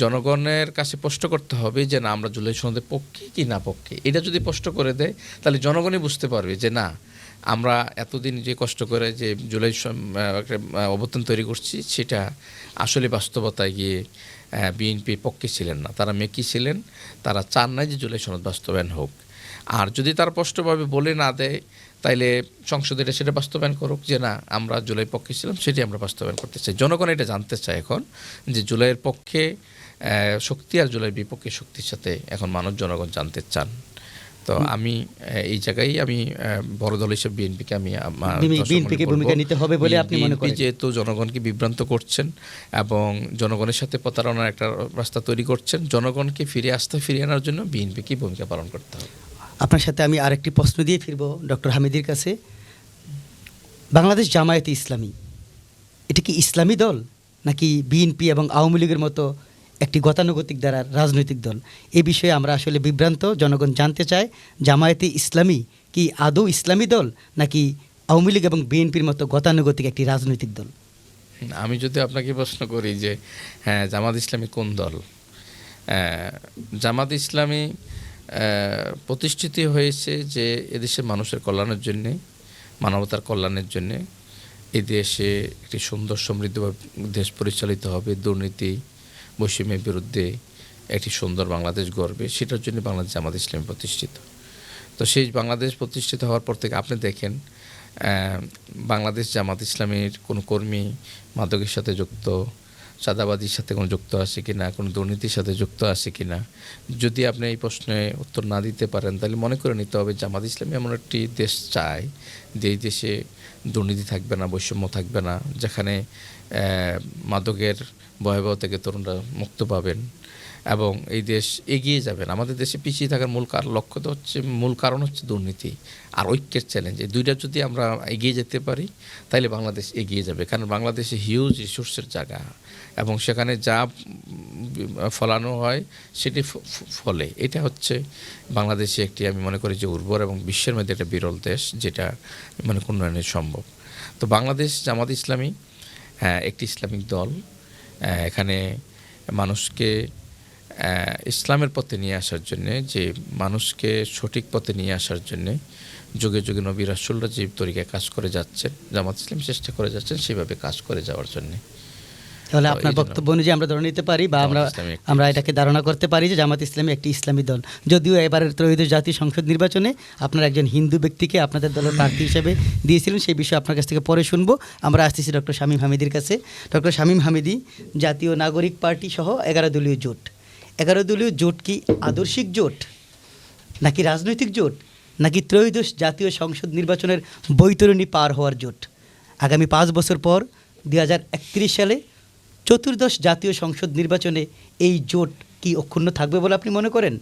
জনগণের কাছে স্পষ্ট করতে হবে যে না আমরা জুলাই সনদের পক্ষে কি না পক্ষে। এটা যদি স্পষ্ট করে দেয় তাহলে জনগণই বুঝতে পারবে যে না আমরা এতদিন যে কষ্ট করে যে জুলাই অবস্থান তৈরি করছি সেটা আসলে বাস্তবতায় গিয়ে বিএনপি পক্ষে ছিলেন না, তারা মেকি ছিলেন, তারা চান না যে জুলাই সনদ বাস্তবায়ন হোক। আর যদি তারা স্পষ্টভাবে বলে না দেয় তাইলে সংসদ এটা সেটা বাস্তবায়ন করুক যে না আমরা জুলাই পক্ষে ছিলাম, সেটি আমরা বাস্তবায়ন করতে চাই। জনগণ এটা জানতে চায় এখন যে জুলাইয়ের পক্ষে শক্তি আর জুলাইয়ের বিপক্ষে শক্তির সাথে এখন মানুষ জনগণ জানতে চান। তো আমি এই জায়গায় আমি বড় দল হিসেবে বিএনপিকে আমি
বিএনপিকে ভূমিকা নিতে হবে বলে আপনি মনে করেন?
যেহেতু জনগণকে বিভ্রান্ত করছেন এবং জনগণের সাথে প্রতারণার একটা রাস্তা তৈরি করছেন, জনগণকে ফিরিয়ে আনার জন্য বিএনপিকে ভূমিকা পালন করতে হবে।
আপনার সাথে আমি আরেকটি প্রশ্ন দিয়ে ফিরব ডক্টর হামিদির কাছে। বাংলাদেশ জামায়াতে ইসলামী এটা কি ইসলামী দল নাকি বিএনপি এবং আওয়ামী লীগের মতো একটি গতানুগতিক দ্বারা রাজনৈতিক দল? এই বিষয়ে আমরা আসলে বিভ্রান্ত, জনগণ জানতে চায় জামায়াতে ইসলামী কি আদৌ ইসলামী দল নাকি আওয়ামী লীগ এবং বিএনপির মতো গতানুগতিক একটি রাজনৈতিক দল?
আমি যদি আপনাকে প্রশ্ন করি যে হ্যাঁ জামাত ইসলামী কোন দল, জামাত ইসলামী প্রতিষ্ঠিত হয়েছে যে এদেশের মানুষের কল্যাণের জন্যে, মানবতার কল্যাণের জন্যে। এই দেশে একটি সুন্দর সমৃদ্ধ দেশ পরিচালিত হবে, দুর্নীতি বৈষম্যের বিরুদ্ধে একটি সুন্দর বাংলাদেশ গড়বে, সেটার জন্য বাংলাদেশ জামাত ইসলামী প্রতিষ্ঠিত। তো সেই বাংলাদেশ প্রতিষ্ঠিত হওয়ার পর থেকে আপনি দেখেন বাংলাদেশ জামাত ইসলামীর কোনো কর্মী মাদকের সাথে যুক্ত, চাঁদাবাজির সাথে কোনো যুক্ত আছে কি না, কোনো দুর্নীতির সাথে যুক্ত আছে কি না। যদি আপনি এই প্রশ্নে উত্তর না দিতে পারেন তাহলে মনে করে নিতে হবে জামাত ইসলামী এমন একটি দেশ চায় যে এই দেশে দুর্নীতি থাকবে না, বৈষম্য থাকবে না, যেখানে মাদকের ভয়াবহ থেকে তরুণরা মুক্ত পাবেন এবং এই দেশ এগিয়ে যাবেন। আমাদের দেশে পিছিয়ে থাকার মূল কারণ হচ্ছে দুর্নীতি আর ঐক্যের চ্যালেঞ্জ। এই দুইটা যদি আমরা এগিয়ে যেতে পারি তাহলে বাংলাদেশ এগিয়ে যাবে, কারণ বাংলাদেশে হিউজ রিসোর্সের জায়গা এবং সেখানে যা ফলানো হয় সেটি ফলে। এটা হচ্ছে বাংলাদেশে একটি আমি মনে করি যে উর্বর এবং বিশ্বের মধ্যে একটা বিরল দেশ, যেটা মানে উন্নয়নের সম্ভব। তো বাংলাদেশ জামাত ইসলামী একটি ইসলামিক দল, এখানে মানুষকে ইসলামের পথে নিয়ে আসার জন্যে, যে মানুষকে সঠিক পথে নিয়ে আসার জন্যে যুগে যুগে নবী রাসূলরা যে তরিকায় কাজ করে যাচ্ছেন, জামাত ইসলাম চেষ্টা করে যাচ্ছেন সেভাবে কাজ করে যাওয়ার জন্যে।
তাহলে আপনার বক্তব্য অনুযায়ী আমরা ধরে নিতে পারি বা আমরা এটাকে ধারণা করতে পারি যে জামাত ইসলামী একটি ইসলামী দল। যদিও এবারের ত্রয়োদশ জাতীয় সংসদ নির্বাচনে আপনারা একজন হিন্দু ব্যক্তিকে আপনাদের দলের প্রার্থী হিসেবে দিয়েছিলেন, সেই বিষয়ে আপনার কাছ থেকে পরে শুনবো। আমরা আসতেছি ডক্টর শামীম হামিদির কাছে। ডক্টর শামীম হামিদি, জাতীয় নাগরিক পার্টি সহ 11 দলীয় জোট, 11 দলীয় জোট কি আদর্শিক জোট নাকি রাজনৈতিক জোট নাকি ত্রয়োদশ জাতীয় সংসদ নির্বাচনের বৈতরণী পার হওয়ার জোট? আগামী 5 বছর পর 2031 সালে চতুর্দশ জাতীয় সংসদ নির্বাচনে এই জোট কি অক্ষুণ্ণ থাকবে বলে আপনি মনে করেন?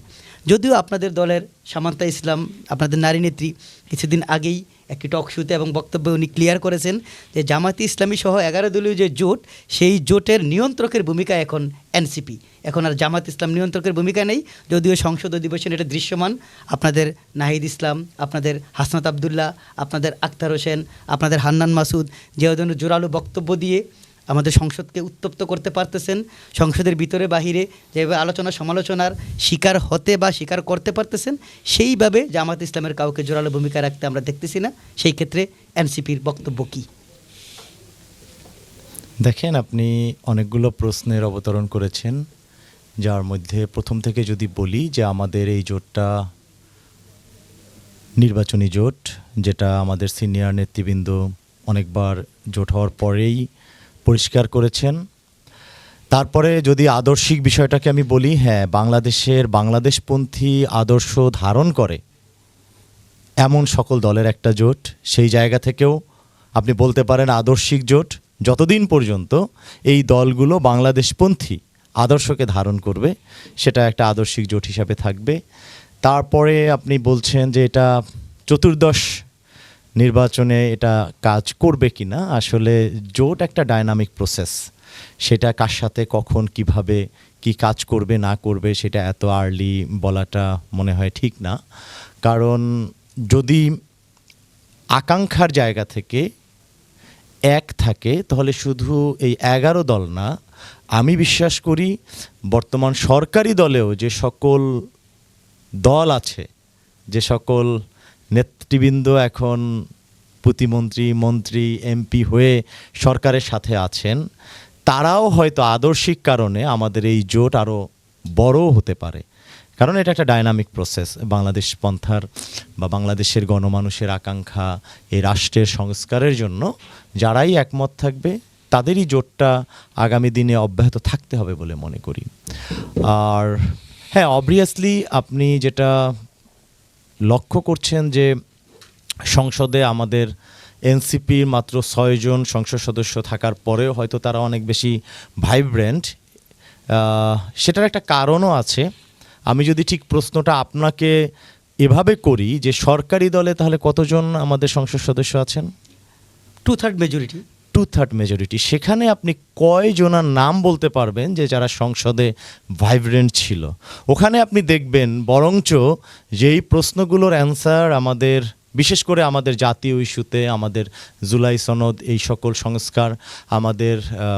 যদিও আপনাদের দলের সামান্তা ইসলাম, আপনাদের নারী নেত্রী, কিছুদিন আগেই একটি টক শোতে এবং বক্তব্যে উনি ক্লিয়ার করেছেন যে জামাতি ইসলামী সহ 11 দলীয় যে জোট, সেই জোটের নিয়ন্ত্রকের ভূমিকা এখন এনসিপি, এখন আর জামাত ইসলাম নিয়ন্ত্রকের ভূমিকা নেই। যদিও সংসদ অধিবেশনে এটা দৃশ্যমান, আপনাদের নাহিদ ইসলাম, আপনাদের হাসনাত আবদুল্লাহ, আপনাদের আক্তার হোসেন, আপনাদের হান্নান মাসুদ যে ধরনের জোরালো বক্তব্য দিয়ে আমাদের সংসদকে উত্তপ্ত করতে পারতেছেন, সংসদের ভিতরে বাহিরে যেভাবে আলোচনা সমালোচনার শিকার হতে বা স্বীকার করতে পারতেছেন, সেইভাবে জামাত ইসলামের কাউকে জোরালো ভূমিকা রাখতে আমরা দেখতেছি না। সেই ক্ষেত্রে এনসিপির বক্তব্য কী?
দেখেন, আপনি অনেকগুলো প্রশ্নের অবতরণ করেছেন, যার মধ্যে প্রথম থেকে যদি বলি যে আমাদের এই জোটটা নির্বাচনী জোট, যেটা আমাদের সিনিয়র নেতৃবৃন্দ অনেকবার জোট হওয়ার পরেই পরিষ্কার করেছেন। তারপরে যদি আদর্শিক বিষয়টাকে আমি বলি, হ্যাঁ, বাংলাদেশপন্থী আদর্শ ধারণ করে এমন সকল দলের একটা জোট। সেই জায়গা থেকেও আপনি বলতে পারেন আদর্শিক জোট, যতদিন পর্যন্ত এই দলগুলো বাংলাদেশপন্থী আদর্শকে ধারণ করবে সেটা একটা আদর্শিক জোট হিসাবে থাকবে। তারপরে আপনি বলছেন যে এটা চতুর্দশ নির্বাচনে এটা কাজ করবে কিনা। আসলে জোট একটা ডায়নামিক প্রসেস, সেটা কার সাথে কখন কিভাবে কি কাজ করবে না করবে সেটা এত আর্লি বলাটা মনে হয় ঠিক না। কারণ যদি আকাঙ্ক্ষার জায়গা থেকে এক থাকে তাহলে শুধু এই 11 দল না, আমি বিশ্বাস করি বর্তমান সরকারি দলেও যে সকল দল আছে, যে সকল নেতৃবৃন্দ এখন প্রতিমন্ত্রী, মন্ত্রী, এমপি হয়ে সরকারের সাথে আছেন, তারাও হয়তো আদর্শিক কারণে আমাদের এই জোট আরও বড়ও হতে পারে। কারণ এটা একটা ডায়নামিক প্রসেস। বাংলাদেশ পন্থার বা বাংলাদেশের গণমানুষের আকাঙ্ক্ষা, এই রাষ্ট্রের সংস্কারের জন্য যারাই একমত থাকবে তাদেরই জোটটা আগামী দিনে অব্যাহত থাকতে হবে বলে মনে করি। আর হ্যাঁ, অবভিয়াসলি আপনি যেটা লক্ষ্য করছেন যে সংসদে আমাদের এনসিপির মাত্র 6 জন সংসদ সদস্য থাকার পরেও হয়তো তারা অনেক বেশি ভাইব্রেন্ট, সেটার একটা কারণও আছে। আমি যদি ঠিক প্রশ্নটা আপনাকে এভাবে করি যে সরকারি দলে তাহলে কতজন আমাদের সংসদ সদস্য আছেন?
2/3 মেজরিটি।
2/3 মেজরিটি। সেখানে আপনি কয়জনার নাম বলতে পারবেন যে যারা সংসদে ভাইব্রেন্ট ছিল? ওখানে আপনি দেখবেন বরঞ্চ যেই প্রশ্নগুলোর অ্যান্সার আমাদের, বিশেষ করে আমাদের জাতীয় ইস্যুতে, আমাদের জুলাই সনদ, এই সকল সংস্কার, আমাদের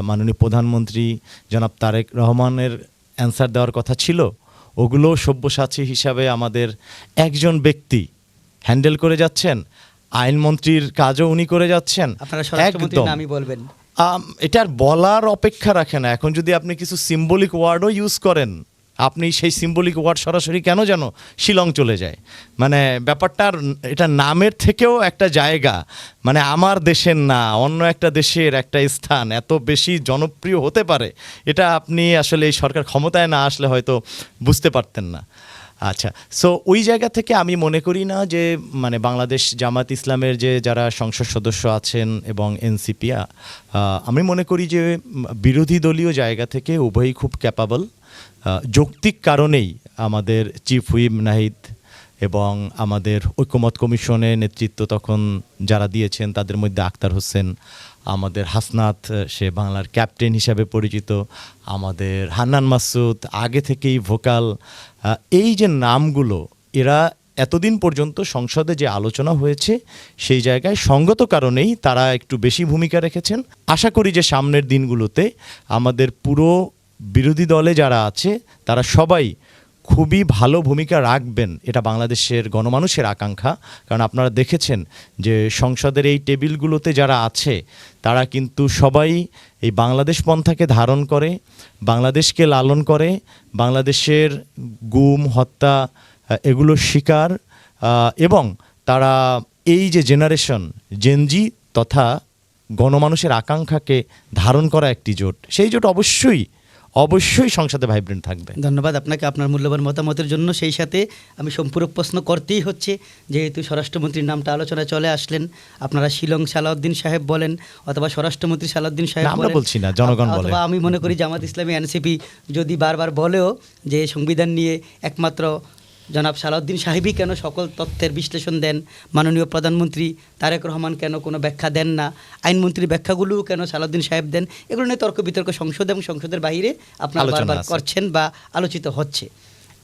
মাননীয় প্রধানমন্ত্রী জনাব তারেক রহমানের অ্যান্সার দেওয়ার কথা ছিল, ওগুলো সব্যসাচী হিসাবে আমাদের একজন ব্যক্তি হ্যান্ডেল করে যাচ্ছেন। আইনমন্ত্রীর কাজও উনি করে যাচ্ছেন।
আপনারা স্বরাষ্ট্রমন্ত্রীর
একদম।
নামই বলবেন।
এটা আর বলার অপেক্ষা রাখে না। এখন যদি আপনি কিছু সিম্বলিক ওয়ার্ডও ইউজ করেন, আপনি সেই সিম্বলিক ওয়ার্ড সরাসরি কেন যেন শিলং চলে যায়। মানে ব্যাপারটার এটা নামের থেকেও একটা জায়গা, মানে আমার দেশের না অন্য একটা দেশের একটা স্থান এত বেশি জনপ্রিয় হতে পারে, এটা আপনি আসলে এই সরকার ক্ষমতায় না আসলে হয়তো বুঝতে পারতেন না। আচ্ছা, সো ওই জায়গা থেকে আমি মনে করি না যে মানে বাংলাদেশ জামাত ইসলামের যে যারা সংসদ সদস্য আছেন এবং এনসিপি, আমি মনে করি যে বিরোধী দলীয় জায়গা থেকে উভয়ই খুব ক্যাপাবল। যৌক্তিক কারণেই আমাদের চিফ হুইপ নাহিদ এবং আমাদের ঐক্যমত কমিশনের নেতৃত্ব তখন যারা দিয়েছেন তাদের মধ্যে আক্তার হোসেন, আমাদের হাসনাত, সে বাংলার ক্যাপ্টেন হিসাবে পরিচিত, আমাদের হান্নান মাসুদ আগে থেকেই ভোকাল, এই যে নামগুলো, এরা এতদিন পর্যন্ত সংসদে যে আলোচনা হয়েছে সেই জায়গায় সঙ্গত কারণেই তারা একটু বেশি ভূমিকা রেখেছেন। আশা করি যে সামনের দিনগুলোতে আমাদের পুরো বিরোধী দলে যারা আছে তারা সবাই খুবই ভালো ভূমিকা রাখবেন। এটা বাংলাদেশের গণমানুষের আকাঙ্ক্ষা। কারণ আপনারা দেখেছেন যে সংসদের এই টেবিলগুলোতে যারা আছে তারা কিন্তু সবাই এই বাংলাদেশ পন্থাকে ধারণ করে, বাংলাদেশকে লালন করে, বাংলাদেশের গুম, হত্যা এগুলোর শিকার, এবং তারা এই যে জেনারেশন জেনজি তথা গণমানুষের আকাঙ্ক্ষাকে ধারণ করা একটি জোট, সেই জোট অবশ্যই সংসদে ভাইব্রেন্ট থাকবে।
ধন্যবাদ আপনাকে আপনার মূল্যবান মতামতের জন্য। সেই সাথে আমি সম্পূরক প্রশ্ন করতেই হচ্ছে, যেহেতু স্বরাষ্ট্রমন্ত্রীর নামটা আলোচনায় চলে আসলেন, আপনারা শিলং সালাউদ্দিন সাহেব বলেন অথবা স্বরাষ্ট্রমন্ত্রী সালাউদ্দিন সাহেব
আমরা বলছি না, জনগণ বলে।
অথবা আমি মনে করি জামাত ইসলামী এনসিপি যদি বারবার বলেও যে সংবিধান নিয়ে একমাত্র জনাব সালাউদ্দিন সাহেবই কেন সকল তথ্যের বিশ্লেষণ দেন, মাননীয় প্রধানমন্ত্রী তারেক রহমান কেন কোনো ব্যাখ্যা দেন না, আইনমন্ত্রীর ব্যাখ্যাগুলোও কেন সালাউদ্দিন সাহেব দেন, এগুলো নিয়ে তর্ক বিতর্ক সংসদ এবং সংসদের বাইরে আপনারা বারবার করছেন বা আলোচিত হচ্ছে।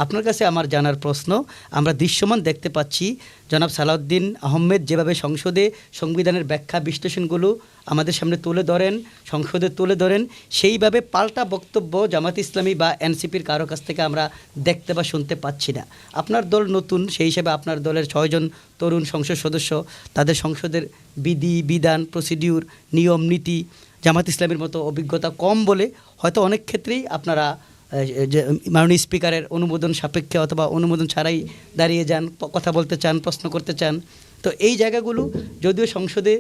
আপনার কাছে আমার জানার প্রশ্ন, আমরা দৃশ্যমান দেখতে পাচ্ছি জনাব সালাউদ্দিন আহমেদ যেভাবে সংসদে সংবিধানের ব্যাখ্যা বিশ্লেষণগুলো আমাদের সামনে তুলে ধরেন, সংসদে তুলে ধরেন, সেইভাবে পাল্টা বক্তব্য জামাত ইসলামী বা এনসিপির কারো কাছ থেকে আমরা দেখতে বা শুনতে পাচ্ছি না। আপনার দল নতুন, সেই হিসাবে আপনার দলের 6 জন তরুণ সংসদ সদস্য, তাদের সংসদের বিধি বিধান, প্রসিডিউর, নিয়ম নীতি জামাত ইসলামের মতো অভিজ্ঞতা কম বলে হয়তো অনেক ক্ষেত্রেই আপনারা যে মাননীয় স্পিকারের অনুমোদন সাপেক্ষে অথবা অনুমোদন ছাড়াই দাঁড়িয়ে যান, কথা বলতে চান, প্রশ্ন করতে চান। তো এই জায়গাগুলো যদিও সংসদে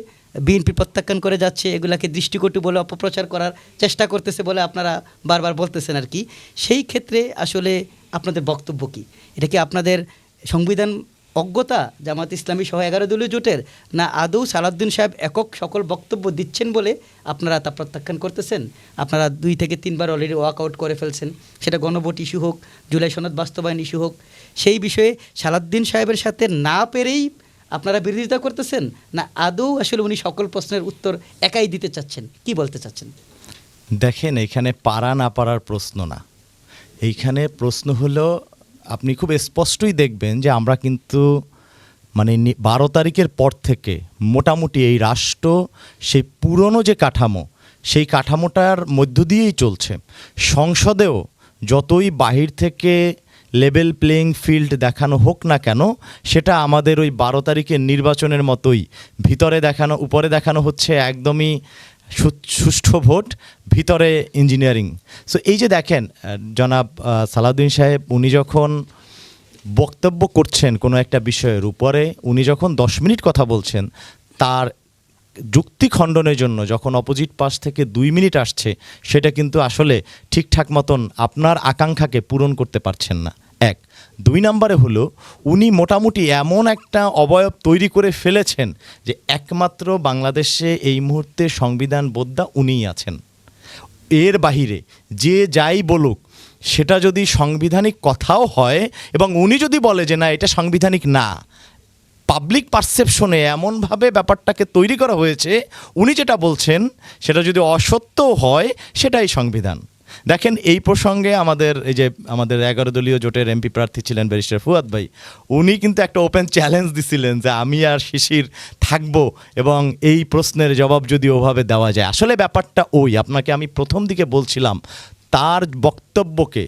বিএনপি প্রত্যাখ্যান করে যাচ্ছে, এগুলাকে দৃষ্টিকটু বলে অপপ্রচার করার চেষ্টা করতেছে বলে আপনারা বারবার বলতেছেন আর কি। সেই ক্ষেত্রে আসলে আপনাদের বক্তব্য কী? এটা কি আপনাদের সংবিধান অজ্ঞতা জামাত ইসলামী সহ 11 দলীয় জোটের, না আদৌ সালাউদ্দিন সাহেব একক সকল বক্তব্য দিচ্ছেন বলে আপনারা তা প্রত্যাখ্যান করতেছেন? আপনারা 2 থেকে 3 বার অলরেডি ওয়াকআউট করে ফেলছেন, সেটা গণভোট ইস্যু হোক, জুলাই সনদ বাস্তবায়ন ইস্যু হোক। সেই বিষয়ে সালাউদ্দিন সাহেবের সাথে না পেরেই আপনারা বিরোধিতা করতেছেন, না আদৌ আসলে উনি সকল প্রশ্নের উত্তর একাই দিতে চাচ্ছেন? কি বলতে চাচ্ছেন?
দেখেন, এখানে পারা না পারার প্রশ্ন না, এইখানে প্রশ্ন হলো, আপনি খুব স্পষ্টই দেখবেন যে আমরা কিন্তু মানে 12 তারিখের পর থেকে মোটামুটি এই রাষ্ট্র সেই পুরনো যে কাঠামো, সেই কাঠামোটার মধ্য দিয়েই চলছে। সংসদেও যতই বাহির থেকে লেভেল প্লেয়িং ফিল্ড দেখানো হোক না কেন, সেটা আমাদের ওই 12 তারিখের নির্বাচনের মতোই ভিতরে দেখানো, উপরে দেখানো হচ্ছে একদমই সুষ্ঠু ভোট, ভিতরে ইঞ্জিনিয়ারিং। সো এই যে দেখেন জনাব সালাউদ্দিন সাহেব উনি যখন বক্তব্য করছেন কোনো একটা বিষয়ের উপরে, উনি যখন 10 মিনিট কথা বলছেন, তার যুক্তি খণ্ডনের জন্য যখন অপোজিট পাশ থেকে 2 মিনিট আসছে, সেটা কিন্তু আসলে ঠিকঠাক মতন আপনার আকাঙ্ক্ষাকে পূরণ করতে পারছেন না। 1 2 নম্বরে হলো উনি মোটামুটি এমন একটা অবয়ব তৈরি করে ফেলেছেন যে একমাত্র বাংলাদেশে এই মুহূর্তে সংবিধান বোদ্ধা উনিই আছেন। এর বাহিরে যে যাই বলুক, সেটা যদি সাংবিধানিক কথাও হয় এবং উনি যদি বলে যে না এটা সাংবিধানিক না, পাবলিক পারসেপশনে এমনভাবে ব্যাপারটাকে তৈরি করা হয়েছে, উনি যেটা বলছেন সেটা যদি অসত্যও হয়, সেটাই সংবিধান। দেখেন, এই প্রসঙ্গে আমাদের 11 দলীয় জোটের এমপি প্রার্থী ছিলেন ব্যারিস্টার ফুয়াদ ভাই, উনি কিন্তু একটা ওপেন চ্যালেঞ্জ দিছিলেন যে আমি আর শিশির থাকবো এবং এই প্রশ্নের জবাব যদি ওভাবে দেওয়া যায়। আসলে ব্যাপারটা আপনাকে আমি প্রথম দিকে বলছিলাম, তার বক্তব্যকে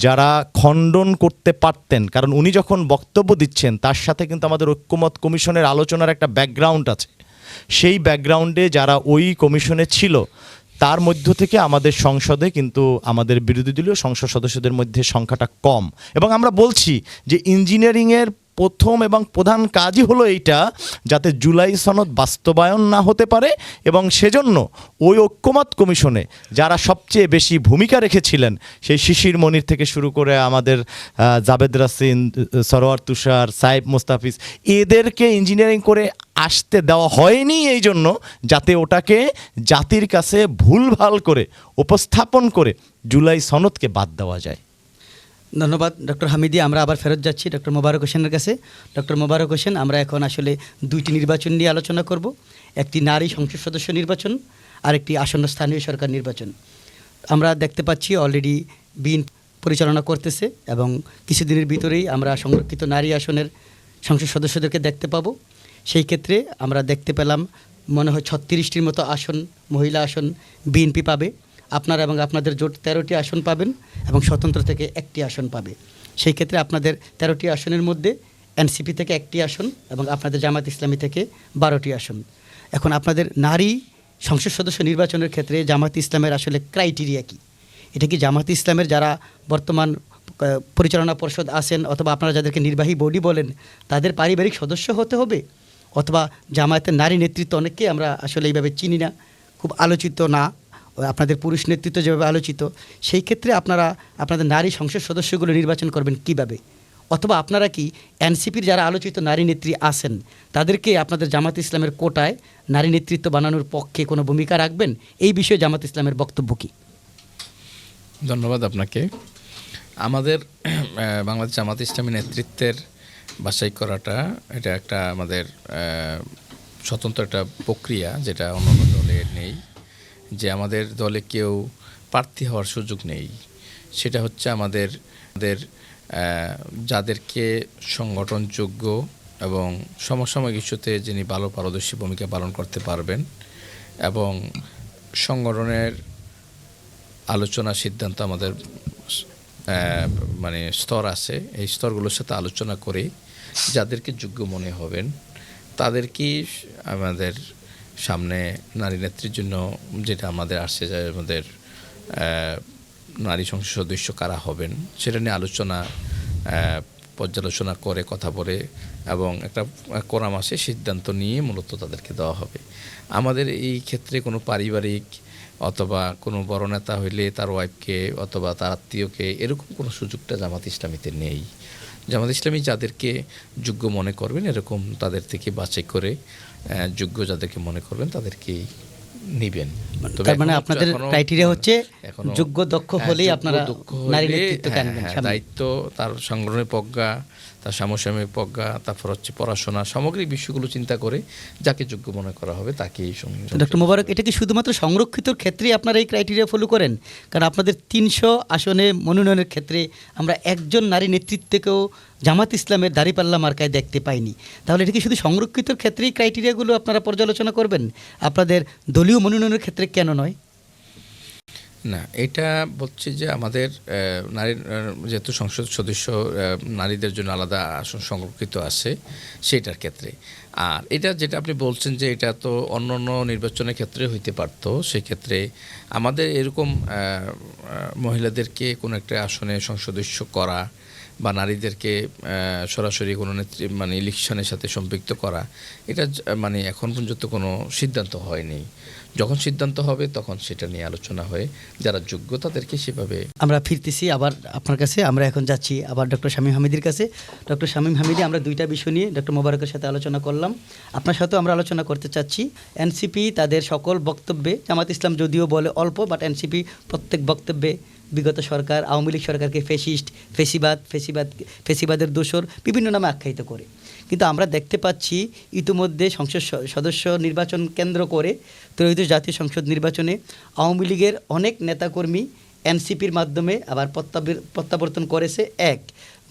যারা খণ্ডন করতে পারতেন, কারণ উনি যখন বক্তব্য দিচ্ছেন তার সাথে কিন্তু আমাদের ঐক্যমত কমিশনের আলোচনার একটা ব্যাকগ্রাউন্ড আছে। সেই ব্যাকগ্রাউন্ডে যারা ওই কমিশনে ছিল, তার মধ্য থেকে আমাদের সংসদে কিন্তু আমাদের বিরোধী দলীয় সংসদ সদস্যদের মধ্যে সংখ্যাটা কম। এবং আমরা বলছি যে ইঞ্জিনিয়ারিংয়ের প্রথম এবং প্রধান কাজই হলো এইটা, যাতে জুলাই সনদ বাস্তবায়ন না হতে পারে। এবং সেজন্য ওই ঐক্যমত কমিশনে যারা সবচেয়ে বেশি ভূমিকা রেখেছিলেন, সেই শিশির মনির থেকে শুরু করে আমাদের জাবেদ রাসিন, সরোয়ার তুষার, সাইফ মুস্তাফিজ, এদেরকে ইঞ্জিনিয়ারিং করে আসতে দেওয়া হয়নি এই জন্য যাতে ওটাকে জাতির কাছে ভুলভাল করে উপস্থাপন করে জুলাই সনদকে বাদ দেওয়া যায়।
ধন্যবাদ ডক্টর হামিদি। আমরা আবার ফেরত যাচ্ছি ডক্টর মোবারক হোসেনের কাছে। ডক্টর মোবারক হোসেন, আমরা এখন আসলে 2টি নির্বাচন নিয়ে আলোচনা করব। একটি নারী সংসদ সদস্য নির্বাচন আর একটি আসন্ন স্থানীয় সরকার নির্বাচন। আমরা দেখতে পাচ্ছি অলরেডি বিএনপি পরিচালনা করতেছে এবং কিছুদিনের ভিতরেই আমরা সংরক্ষিত নারী আসনের সংসদ সদস্যদেরকে দেখতে পাবো। সেই ক্ষেত্রে আমরা দেখতে পেলাম মনে হয় 36টির মতো আসন, মহিলা আসন বিএনপি পাবে। আপনারা এবং আপনাদের জোট 13টি আসন পাবেন এবং স্বতন্ত্র থেকে 1টি আসন পাবে। সেই ক্ষেত্রে আপনাদের 13টি আসনের মধ্যে এনসিপি থেকে 1টি আসন এবং আপনাদের জামাত ইসলামী থেকে 12টি আসন। এখন আপনাদের নারী সংসদ সদস্য নির্বাচনের ক্ষেত্রে জামাত ইসলামের আসলে ক্রাইটেরিয়া কি? এটা কি জামাত ইসলামের যারা বর্তমান পরিচালনা পর্ষদ আছেন অথবা আপনারা যাদেরকে নির্বাহী বডি বলেন, তাদের পারিবারিক সদস্য হতে হবে, অথবা জামায়াতের নারী নেতৃত্ব অনেককে আমরা আসলে এইভাবে চিনি না, খুব আলোচিত না, আপনাদের পুরুষ নেতৃত্ব যেভাবে আলোচিত, সেই ক্ষেত্রে আপনারা আপনাদের নারী সংসদ সদস্যগুলো নির্বাচন করবেন কিভাবে? অথবা আপনারা কি এনসিপির যারা আলোচিত নারী নেত্রী আছেন তাদেরকে আপনাদের জামাত ইসলামের কোটায় নারী নেতৃত্ব বানানোর পক্ষে কোনো ভূমিকা রাখবেন? এই বিষয়ে জামাত ইসলামের বক্তব্য কী?
ধন্যবাদ আপনাকে। আমাদের বাংলাদেশ জামাত ইসলামী নেতৃত্বের বাছাই করাটা এটা একটা আমাদের স্বতন্ত্র একটা প্রক্রিয়া, যেটা অন্যান্য দলে নেই। যে আমাদের দলে কেউ প্রার্থী হওয়ার সুযোগ নেই, সেটা হচ্ছে আমাদের যাদেরকে সংগঠনযোগ্য এবং সমসাময়িক ইস্যুতে যিনি ভালো পারদর্শী ভূমিকা পালন করতে পারবেন এবং সংগঠনের আলোচনা সিদ্ধান্ত আমাদের মানে স্তর আছে, এই স্তরগুলোর সাথে আলোচনা করে যাদেরকে যোগ্য মনে হবেন তাদেরকেই আমাদের সামনে নারী নেত্রীর জন্য যেটা আমাদের আসছে, যে আমাদের নারী সংসদ সদস্য কারা হবেন সেটা নিয়ে আলোচনা পর্যালোচনা করে কথা বলে এবং একটা কড়া মাসে সিদ্ধান্ত নিয়ে মূলত তাদেরকে দেওয়া হবে। আমাদের এই ক্ষেত্রে কোনো পারিবারিক অথবা কোনো বড় নেতা হইলে তার ওয়াইফকে অথবা তার আত্মীয়কে এরকম কোনো সুযোগটা জামাত ইসলামীতে নেই। জামাত ইসলামী যাদেরকে যোগ্য মনে করবেন এরকম তাদের থেকে বাছাই করে যোগ্য যাদেরকে মনে করবেন তাদেরকেই নিবেন।
তার মানে আপনাদের ক্রাইটেরিয়া হচ্ছে যোগ্য দক্ষ হলেই আপনারা নারী নেতৃত্বকে আনবেন।
দায়িত্ব, তার সংগঠনের প্রজ্ঞা, তার সমসাময়িক প্রজ্ঞা, তারপর হচ্ছে পড়াশোনা, সামগ্রিক বিষয়গুলো চিন্তা করে যাকে যোগ্য মনে করা হবে তাকেই।
ডক্টর মোবারক, এটা কি শুধুমাত্র সংরক্ষিতর ক্ষেত্রেই আপনারা এই ক্রাইটেরিয়া ফলো করেন? কারণ আপনাদের 300 আসনে মনোনয়নের ক্ষেত্রে আমরা একজন নারী নেতৃত্বকেও জামাত ইসলামের দাঁড়িপাল্লা মার্কায় দেখতে পাইনি। তাহলে এটা কি শুধু সংরক্ষিতর ক্ষেত্রেই ক্রাইটেরিয়াগুলো আপনারা পর্যালোচনা করবেন, আপনাদের দলীয় মনোনয়নের ক্ষেত্রে কেন নয়?
না, এটা বলছি যে আমাদের নারীর যেহেতু সংসদ সদস্য নারীদের জন্য আলাদা আসন সংরক্ষিত আছে সেটার ক্ষেত্রে। আর এটা যেটা আপনি বলছেন যে এটা তো অন্য অন্য নির্বাচনের ক্ষেত্রে হইতে পারতো, সেক্ষেত্রে আমাদের এরকম মহিলাদেরকে কোনো একটা আসনে সংসদস্য করা বা নারীদেরকে সরাসরি কোনো মানে ইলেকশনের সাথে সম্পৃক্ত করা, এটা মানে এখন পর্যন্ত কোনো সিদ্ধান্ত হয়নি। যখন সিদ্ধান্ত হবে তখন সেটা নিয়ে আলোচনা হয়ে যারা যোগ্য তাদেরকে সেভাবে। আমরা
ফিরতেছি আবার আপনার কাছে, আমরা এখন যাচ্ছি আবার ডক্টর শামীম হামিদির কাছে। ডক্টর শামীম হামিদি, আমরা দুইটা বিষয় নিয়ে ডক্টর মোবারকের সাথে আলোচনা করলাম, আপনার সাথেও আমরা আলোচনা করতে চাচ্ছি। এনসিপি তাদের সকল বক্তব্যে, জামাত ইসলাম যদিও বলে অল্প, বাট এনসিপি প্রত্যেক বক্তব্যে বিগত সরকার, আওয়ামী লীগ সরকারকে ফ্যাসিস্ট, ফেসিবাদের দোসর বিভিন্ন নামে আখ্যায়িত করে। কিন্তু আমরা দেখতে পাচ্ছি ইতিমধ্যে সংসদ সদস্য নির্বাচন কেন্দ্র করে ত্রয়োদশ জাতীয় সংসদ নির্বাচনে আওয়ামী লীগের অনেক নেতাকর্মী এনসিপির মাধ্যমে আবার প্রত্যাবর্তন করেছে। 1,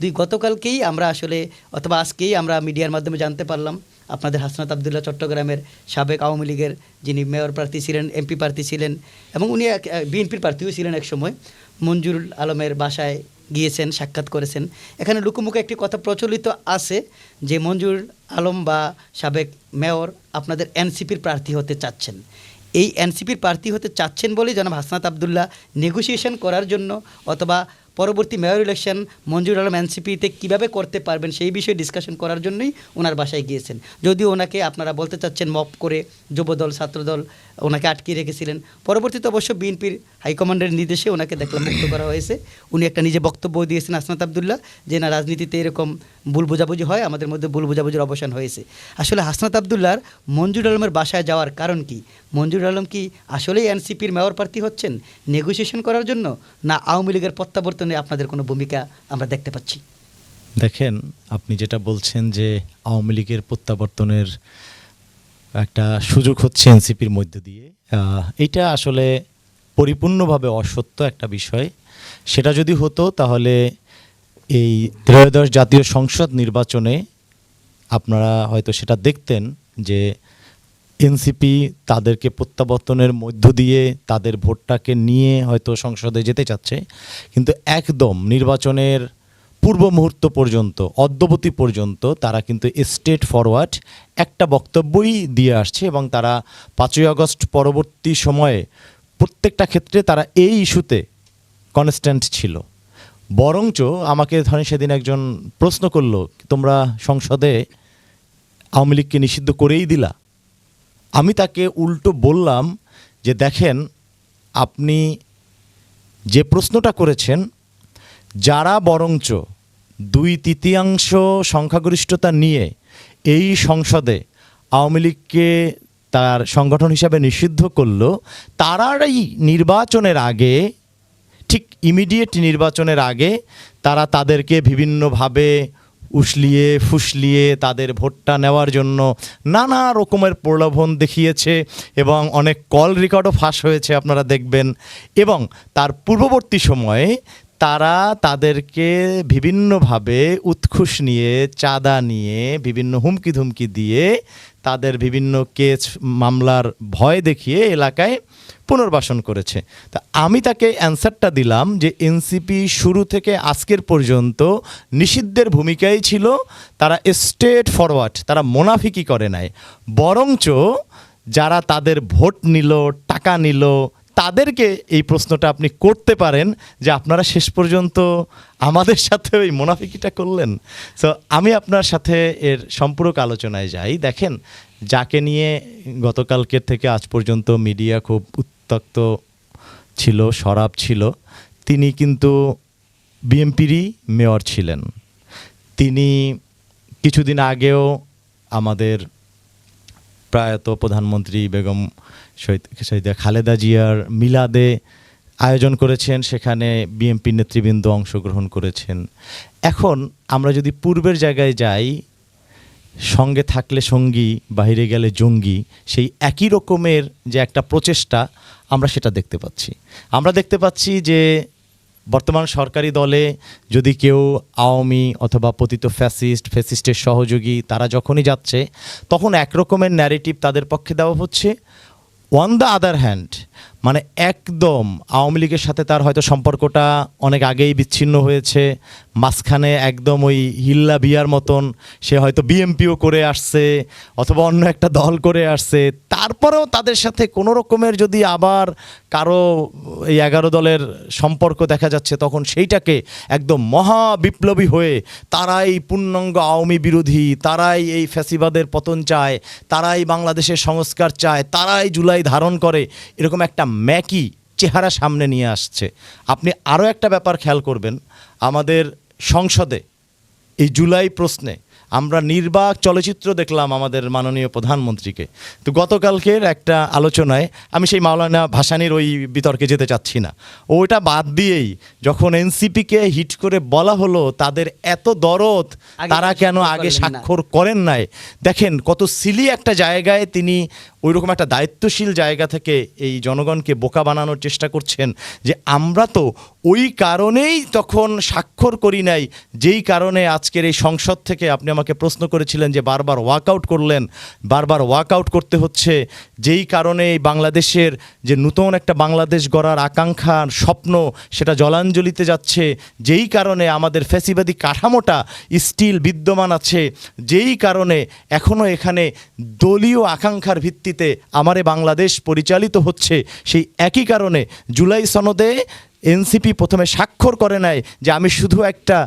2, গতকালকেই আমরা আসলে অথবা আজকেই আমরা মিডিয়ার মাধ্যমে জানতে পারলাম আপনাদের হাসনাত আবদুল্লাহ চট্টগ্রামের সাবেক আওয়ামী লীগের যিনি মেয়র প্রার্থী ছিলেন, এমপি প্রার্থী ছিলেন এবং উনি বিএনপির প্রার্থীও ছিলেন এক সময়, মঞ্জুরুল আলমের বাসায় গিয়েছেন, সাক্ষাৎ করেছেন। এখানে লুকোমুখে একটি কথা প্রচলিত আছে যে মঞ্জুরুল আলম বা সাবেক মেয়র আপনাদের এনসিপির প্রার্থী হতে চাচ্ছেন। এই এনসিপির প্রার্থী হতে চাচ্ছেন বলেই জনাব হাসনাত আবদুল্লাহ নেগোসিয়েশন করার জন্য অথবা পরবর্তী মেয়র ইলেকশন মঞ্জুর আলম এনসিপিতে কীভাবে করতে পারবেন সেই বিষয়ে ডিসকাশন করার জন্যই ওনার বাসায় গিয়েছেন। যদিও ওনাকে আপনারা বলতে চাচ্ছেন মপ করে যুবদল ছাত্রদল ওনাকে আটকে রেখেছিলেন, পরবর্তীতে অবশ্য বিএনপির হাইকমান্ডের নির্দেশে ওনাকে দেখলাম মুক্ত করা হয়েছে। উনি একটা নিজে বক্তব্য দিয়েছেন হাসনাত আবদুল্লাহ যে না, রাজনীতিতে এরকম ভুল বোঝাবুঝি হয়, আমাদের মধ্যে ভুল বোঝাবুঝির অবসান হয়েছে। আসলে হাসনাত আবদুল্লাহর মঞ্জুর আলমের বাসায় যাওয়ার কারণ কি? মঞ্জুর আলম কি আসলেই এনসিপির মেয়র প্রার্থী হচ্ছেন নেগোসিয়েশন করার জন্য, না আওয়ামী লীগের প্রত্যাবর্তনে আপনাদের কোনো ভূমিকা আমরা দেখতে পাচ্ছি?
দেখেন, আপনি যেটা বলছেন যে আওয়ামী লীগের প্রত্যাবর্তনের একটা সুযোগ হচ্ছে এনসিপির মধ্য দিয়ে, এটা আসলে পরিপূর্ণভাবে অসত্য একটা বিষয়। সেটা যদি হতো তাহলে এই ত্রয়োদশ জাতীয় সংসদ নির্বাচনে আপনারা হয়তো সেটা দেখতেন যে এনসিপি তাদেরকে প্রত্যাবর্তনের মধ্য দিয়ে তাদের ভোটটাকে নিয়ে হয়তো সংসদে যেতে চাচ্ছে, কিন্তু একদম নির্বাচনের পূর্ব মুহূর্ত পর্যন্ত, অদ্যবধি পর্যন্ত তারা কিন্তু স্ট্রেট ফরওয়ার্ড একটা বক্তব্যই দিয়ে আসছে এবং তারা 5ই আগস্ট পরবর্তী সময়ে প্রত্যেকটা ক্ষেত্রে তারা এই ইস্যুতে কনস্ট্যান্ট ছিল। বরঞ্চ আমাকে ধরেন সেদিন একজন প্রশ্ন করলো, তোমরা সংসদে আওয়ামী লীগকে নিষিদ্ধ করেই দিলা। আমি তাকে উল্টো বললাম যে দেখেন, আপনি যে প্রশ্নটা করেছেন, যারা বরঞ্চ 2/3 সংখ্যাগরিষ্ঠতা নিয়ে এই সংসদে আওয়ামী লীগকে তার সংগঠন হিসাবে নিষিদ্ধ করলো, তারাই নির্বাচনের আগে, ঠিক ইমিডিয়েট নির্বাচনের আগে তারা তাদেরকে বিভিন্নভাবে উসলিয়ে ফুসলিয়ে তাদের ভোটটা নেওয়ার জন্য নানা রকমের প্রলোভন দেখিয়েছে এবং অনেক কল রেকর্ডও ফাঁস হয়েছে, আপনারা দেখবেন। এবং তার পূর্ববর্তী সময়ে তারা তাদেরকে বিভিন্নভাবে উৎখুশ নিয়ে, চাঁদা নিয়ে, বিভিন্ন হুমকি ধুমকি দিয়ে তাদের বিভিন্ন কেস মামলার ভয় দেখিয়ে এলাকায় পুনর্বাসন করেছে। তা আমি তাকে অ্যান্সারটা দিলাম যে এনসিপি শুরু থেকে আজকের পর্যন্ত নিষিদ্ধের ভূমিকাই ছিল, তারা স্ট্রেট ফরওয়ার্ড, তারা মোনাফিকি করে নাই, বরঞ্চ যারা তাদের ভোট নিল, টাকা নিল, তাদেরকে এই প্রশ্নটা আপনি করতে পারেন যে আপনারা শেষ পর্যন্ত আমাদের সাথে ওই মুনাফিকিটা করলেন। সো আমি আপনার সাথে এর সম্পূরক আলোচনায় যাই। দেখেন, যাকে নিয়ে গতকালকের থেকে আজ পর্যন্ত মিডিয়া খুব উত্তক্ত ছিল, সরব ছিল, তিনি কিন্তু বিএনপিরই মেয়র ছিলেন। তিনি কিছুদিন আগেও আমাদের প্রয়াত প্রধানমন্ত্রী বেগম শহীদা খালেদা জিয়ার মিলাদে আয়োজন করেছেন, সেখানে বিএনপি নেতৃবৃন্দ অংশগ্রহণ করেছেন। এখন আমরা যদি পূর্বের জায়গায় যাই, সঙ্গে থাকলে সঙ্গী, বাইরে গেলে জঙ্গি, সেই একই রকমের যে একটা প্রচেষ্টা আমরা সেটা দেখতে পাচ্ছি। আমরা দেখতে পাচ্ছি যে বর্তমান সরকারি দলে যদি কেউ আওয়ামী অথবা পতিত ফ্যাসিস্টের সহযোগী, তারা যখনই যাচ্ছে তখন একরকমের ন্যারেটিভ তাদের পক্ষে দেওয়া হচ্ছে। অন দ্য আদার হ্যান্ড, মানে একদম আওয়ামী লীগের সাথে তার হয়তো সম্পর্কটা অনেক আগেই বিচ্ছিন্ন হয়েছে, মাঝখানে একদম ওই হিল্লা বিয়ার মতন সে হয়তো বিএমপিও করে আসছে অথবা অন্য একটা দল করে আসছে, তারপরেও তাদের সাথে কোনো রকমের যদি আবার কারো এই 11 দলের সম্পর্ক দেখা যাচ্ছে, তখন সেইটাকে একদম মহা বিপ্লবী হয়ে তারাই পূর্ণাঙ্গ আওয়ামী বিরোধী, তারাই এই ফ্যাসিবাদের পতন চায়, তারাই বাংলাদেশের সংস্কার চায়, তারাই জুলাই ধারণ করে, এরকম একটা ম্যাকি চেহারা সামনে নিয়ে আসছে। আপনি আরও একটা ব্যাপার খেয়াল করবেন, আমাদের সংসদে এই জুলাই প্রশ্নে আমরা নির্বাক চলচ্চিত্র দেখলাম আমাদের মাননীয় প্রধানমন্ত্রীকে। তো গতকালকের একটা আলোচনায় আমি সেই মাওলানা ভাসানীর ওই বিতর্কে যেতে চাচ্ছি না, ওইটা বাদ দিয়েই যখন এনসিপিকে হিট করে বলা হলো তাদের এত দরদ, তারা কেন আগে স্বাক্ষর করেন নাই, দেখেন কত সিলি একটা জায়গায় তিনি ওইরকম একটা দায়িত্বশীল জায়গা থেকে এই জনগণকে বোকা বানানোর চেষ্টা করছেন যে আমরা তো ওই কারণেই তখন স্বাক্ষর করি নাই, যেই কারণে আজকের এই সংসদ থেকে আপনি আমাকে প্রশ্ন করেছিলেন যে বারবার ওয়াকআউট করলেন, বারবার ওয়াকআউট করতে হচ্ছে, যেই কারণে এই বাংলাদেশের যে নতুন একটা বাংলাদেশ গড়ার আকাঙ্ক্ষার স্বপ্ন সেটা জলাঞ্জলিতে যাচ্ছে, যেই কারণে আমাদের ফ্যাসিবাদী কাঠামোটা স্টিল বিদ্যমান আছে, যেই কারণে এখনও এখানে দলীয় আকাঙ্ক্ষার ভিত্তিতে আমারে বাংলাদেশ পরিচালিত হচ্ছে, সেই একই কারণে জুলাই সনদে এনসিপি প্রথমে স্বাক্ষর করে নাই যে আমি শুধু একটা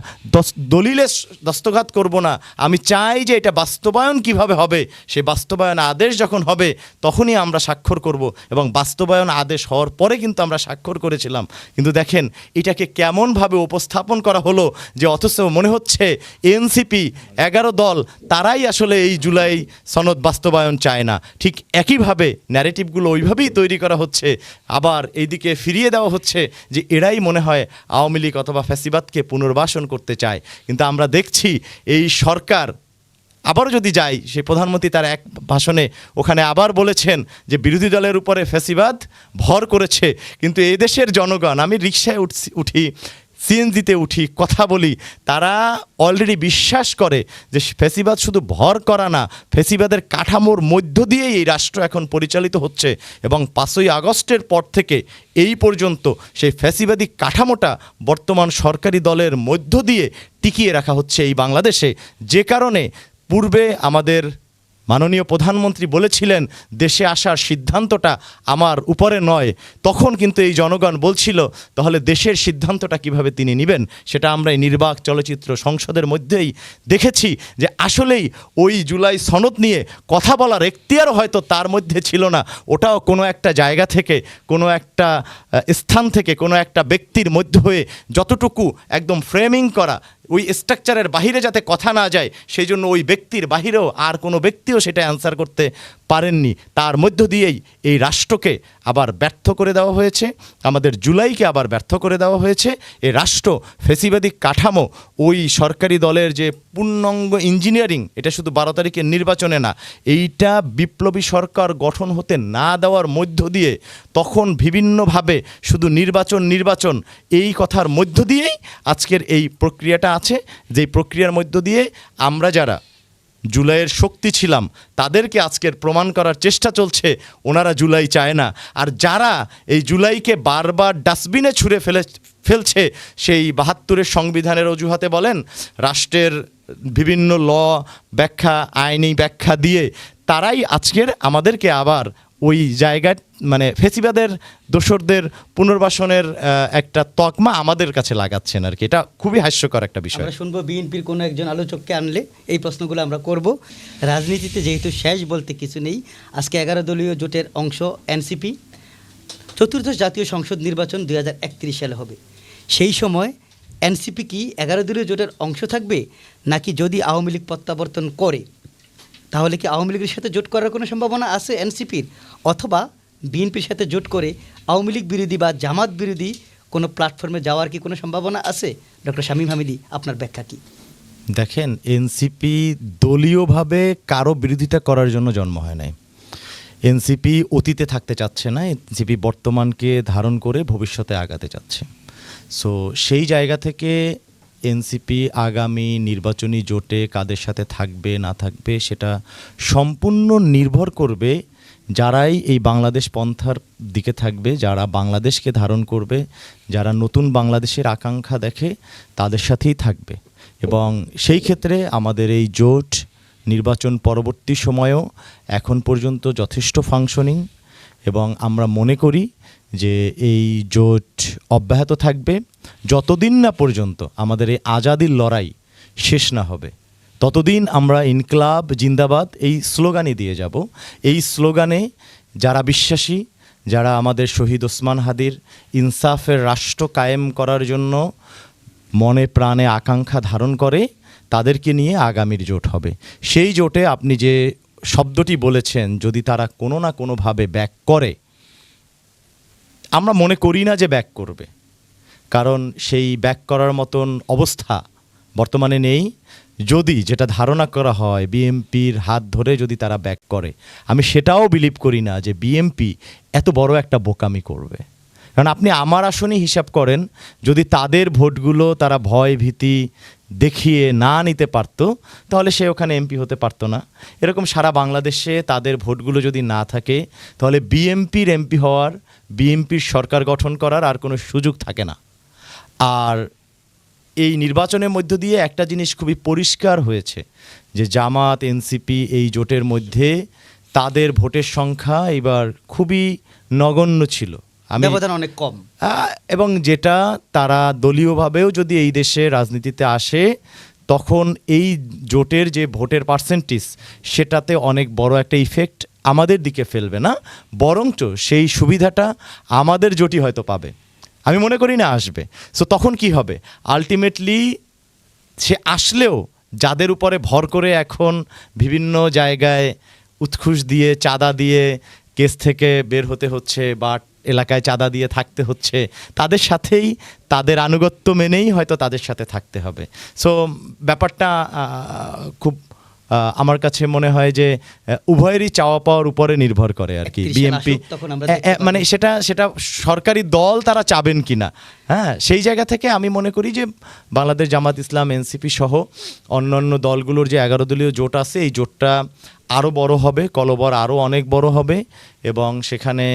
দলিলে দস্তখত করব না, আমি চাই যে এটা বাস্তবায়ন কিভাবে হবে, সেই বাস্তবায়ন আদেশ যখন হবে তখনই আমরা স্বাক্ষর করব, এবং বাস্তবায়ন আদেশ হওয়ার পরে কিন্তু আমরা স্বাক্ষর করেছিলাম। কিন্তু দেখেন এটাকে কেমনভাবে উপস্থাপন করা হলো যে অথচ মনে হচ্ছে এনসিপি 11 দল তারাই আসলে এই জুলাই সনদ বাস্তবায়ন চায় না। ঠিক একইভাবে ন্যারেটিভগুলো ওইভাবেই তৈরি করা হচ্ছে, আবার এইদিকে ফিরিয়ে দেওয়া হচ্ছে যে এরাই মনে হয় আওয়ামী লীগ অথবা ফ্যাসিবাদকে পুনর্বাসন করতে চায়। কিন্তু আমরা দেখছি এই সরকার আবারও যদি যাই, সেই প্রধানমন্ত্রী তার এক ভাষণে ওখানে আবার বলেছেন যে বিরোধী দলের উপরে ফ্যাসিবাদ ভর করেছে, কিন্তু এই দেশের জনগণ, আমি রিকশায় উঠি, সিএনজিতে উঠি, কথা বলি, তারা অলরেডি বিশ্বাস করে যে ফ্যাসিবাদ শুধু ভর করা না, ফ্যাসিবাদের কাঠামোর মধ্য দিয়েই এই রাষ্ট্র এখন পরিচালিত হচ্ছে, এবং 5ই আগস্টের পর থেকে এই পর্যন্ত সেই ফ্যাসিবাদী কাঠামোটা বর্তমান সরকারি দলের মধ্য দিয়ে টিকিয়ে রাখা হচ্ছে এই বাংলাদেশে। যে কারণে পূর্বে আমাদের মাননীয় প্রধানমন্ত্রী বলেছিলেন দেশে আসার সিদ্ধান্তটা আমার উপরে নয়, তখন কিন্তু এই জনগণ বলছিল তাহলে দেশের সিদ্ধান্তটা কিভাবে তিনি নেবেন। সেটা আমরা এই নির্বাক চলচ্চিত্র সংসদের মধ্যেই দেখেছি যে আসলেই ওই জুলাই সনদ নিয়ে কথা বলার এখতিয়ারও হয়তো তার মধ্যে ছিল না, ওটাও কোনো একটা জায়গা থেকে, কোনো একটা স্থান থেকে, কোনো একটা ব্যক্তির মধ্যে হয়ে যতটুকু একদম ফ্রেমিং করা, ওই স্ট্রাকচারের বাহিরে যাতে কথা না যায়, সেই জন্য ওই ব্যক্তির বাহিরেও আর কোনো ব্যক্তিও সেটা অ্যান্সার করতে পারেননি। তার মধ্য দিয়েই এই রাষ্ট্রকে আবার ব্যর্থ করে দেওয়া হয়েছে, আমাদের জুলাইকে আবার ব্যর্থ করে দেওয়া হয়েছে। এই রাষ্ট্র ফ্যাসিবাদী কাঠামো, ওই সরকারি দলের যে পূর্ণাঙ্গ ইঞ্জিনিয়ারিং, এটা শুধু 12 তারিখের নির্বাচনে না, এইটা বিপ্লবী সরকার গঠন হতে না দেওয়ার মধ্য দিয়ে তখন বিভিন্নভাবে শুধু নির্বাচন এই কথার মধ্য দিয়েই আজকের এই প্রক্রিয়াটা আছে, যেই প্রক্রিয়ার মধ্য দিয়ে আমরা যারা জুলাইয়ের শক্তি ছিলাম তাদেরকে আজকের প্রমাণ করার চেষ্টা চলছে ওনারা জুলাই চায় না। আর যারা এই জুলাইকে বারবার ডাস্টবিনে ছুঁড়ে ফেলছে, সেই 72-এর সংবিধানের অজুহাতে বলেন, রাষ্ট্রের বিভিন্ন ল ব্যাখ্যা, আইনি ব্যাখ্যা দিয়ে তারাই আজকের আমাদেরকে আবার ওই জায়গায় মানে ফেসিবাদের দোসরদের পুনর্বাসনের একটা তকমা আমাদের কাছে লাগাচ্ছেন আর কি। এটা খুবই হাস্যকর একটা বিষয়।
আমরা শুনবো বিএনপির কোনো একজন আলোচককে আনলে এই প্রশ্নগুলো আমরা করব। রাজনীতিতে যেহেতু শেষ বলতে কিছু নেই, আজকে 11 দলীয় জোটের অংশ এনসিপি, চতুর্থ জাতীয় সংসদ নির্বাচন 2031 সালে হবে। সেই সময় এনসিপি কি 11 দলীয় জোটের অংশ থাকবে, নাকি যদি আওয়ামী লীগ প্রত্যাবর্তন করে তাহলে কি আওয়ামী লীগের সাথে জোট করার কোনো সম্ভাবনা আছে এনসিপির, অথবা বিএনপির সাথে জোট করে আওয়ামী লীগ বিরোধী বা জামাত বিরোধী কোনো প্ল্যাটফর্মে যাওয়ার কি কোনো সম্ভাবনা আছে? ডক্টর শামীম হামিদি, আপনার ব্যাখ্যা কি?
দেখেন, এনসিপি দলীয়ভাবে কারো বিরোধিতা করার জন্য জন্ম হয় নাই। এনসিপি অতীতে থাকতে চাচ্ছে না, এনসিপি বর্তমানকে ধারণ করে ভবিষ্যতে আগাতে চাচ্ছে। সো সেই জায়গা থেকে এনসিপি আগামী নির্বাচনী জোটে কাদের সাথে থাকবে না থাকবে সেটা সম্পূর্ণ নির্ভর করবে যারাই এই বাংলাদেশ পন্থার দিকে থাকবে, যারা বাংলাদেশকে ধারণ করবে, যারা নতুন বাংলাদেশের আকাঙ্ক্ষা দেখে তাদের সাথেই থাকবে। এবং সেই ক্ষেত্রে আমাদের এই জোট নির্বাচন পরবর্তী সময়েও এখন পর্যন্ত যথেষ্ট ফাংশনিং, এবং আমরা মনে করি যে এই জোট অব্যাহত থাকবে যতদিন না পর্যন্ত আমাদের এই আজাদির লড়াই শেষ না হবে। ততদিন আমরা ইনকলাব জিন্দাবাদ এই স্লোগানই দিয়ে যাব। এই স্লোগানে যারা বিশ্বাসী, যারা আমাদের শহীদ ওসমান হাদির ইনসাফের রাষ্ট্র কায়েম করার জন্য মনে প্রাণে আকাঙ্ক্ষা ধারণ করে, তাদেরকে নিয়ে আগামীর জোট হবে। সেই জোটে আপনি যে শব্দটি বলেছেন, যদি তারা কোনো না কোনোভাবে ব্যাক করে, আমরা মনে করি না যে ব্যাক করবে, কারণ সেই ব্যাক করার মতন অবস্থা বর্তমানে নেই। যদি যেটা ধারণা করা হয় বিএমপির হাত ধরে যদি তারা ব্যাক করে, আমি সেটাও বিলিভ করি না যে বিএমপি এত বড় একটা বোকামি করবে। কারণ আপনি আমার আসনই হিসাব করেন, যদি তাদের ভোটগুলো তারা ভয় ভীতি দেখিয়ে না নিতে পারতো তাহলে সে ওখানে এমপি হতে পারতো না। এরকম সারা বাংলাদেশে তাদের ভোটগুলো যদি না থাকে তাহলে বিএমপির এমপি হওয়ার, বিএমপির সরকার গঠন করার আর কোনো সুযোগ থাকে না। আর এই নির্বাচনের মধ্য দিয়ে একটা জিনিস খুবই পরিষ্কার হয়েছে যে জামাত এনসিপি এই জোটের মধ্যে তাদের ভোটের সংখ্যা এবার খুবই নগণ্য ছিল,
ব্যবধান অনেক কম।
এবং যেটা তারা দলীয়ভাবেও যদি এই দেশে রাজনীতিতে আসে তখন এই জোটের যে ভোটের পার্সেন্টেজ সেটাতে অনেক বড় একটা ইফেক্ট আমাদের দিকে ফেলবে না, বরঞ্চ সেই সুবিধাটা আমাদের জোটই হয়তো পাবে। আমি মনে করি না আসবে। সো তখন কি হবে, আলটিমেটলি সে আসলেও যাদের উপরে ভর করে এখন বিভিন্ন জায়গায় উৎখুশ দিয়ে চাঁদা দিয়ে কেস থেকে বের হতে হচ্ছে বা এলাকায় চাঁদা দিয়ে থাকতে হচ্ছে, তাদের সাথেই তাদের আনুগত্য মেনেই হয়তো তাদের সাথে থাকতে হবে। সো ব্যাপারটা খুব আমার কাছে মনে হয় যে উভয়েরই চাওয়া পাওয়ার উপরে নির্ভর করে আর কি। বিএনপি মানে সেটা সরকারি দল তারা চাবেন কিনা, হ্যাঁ, সেই জায়গা থেকে আমি মনে করি যে বাংলাদেশ জামাত ইসলাম এনসিপি সহ অন্যান্য দলগুলোর যে 11 দলীয় জোট আছে এই জোটটা আরও বড় হবে, কলবর আরও অনেক বড় হবে, এবং সেখানে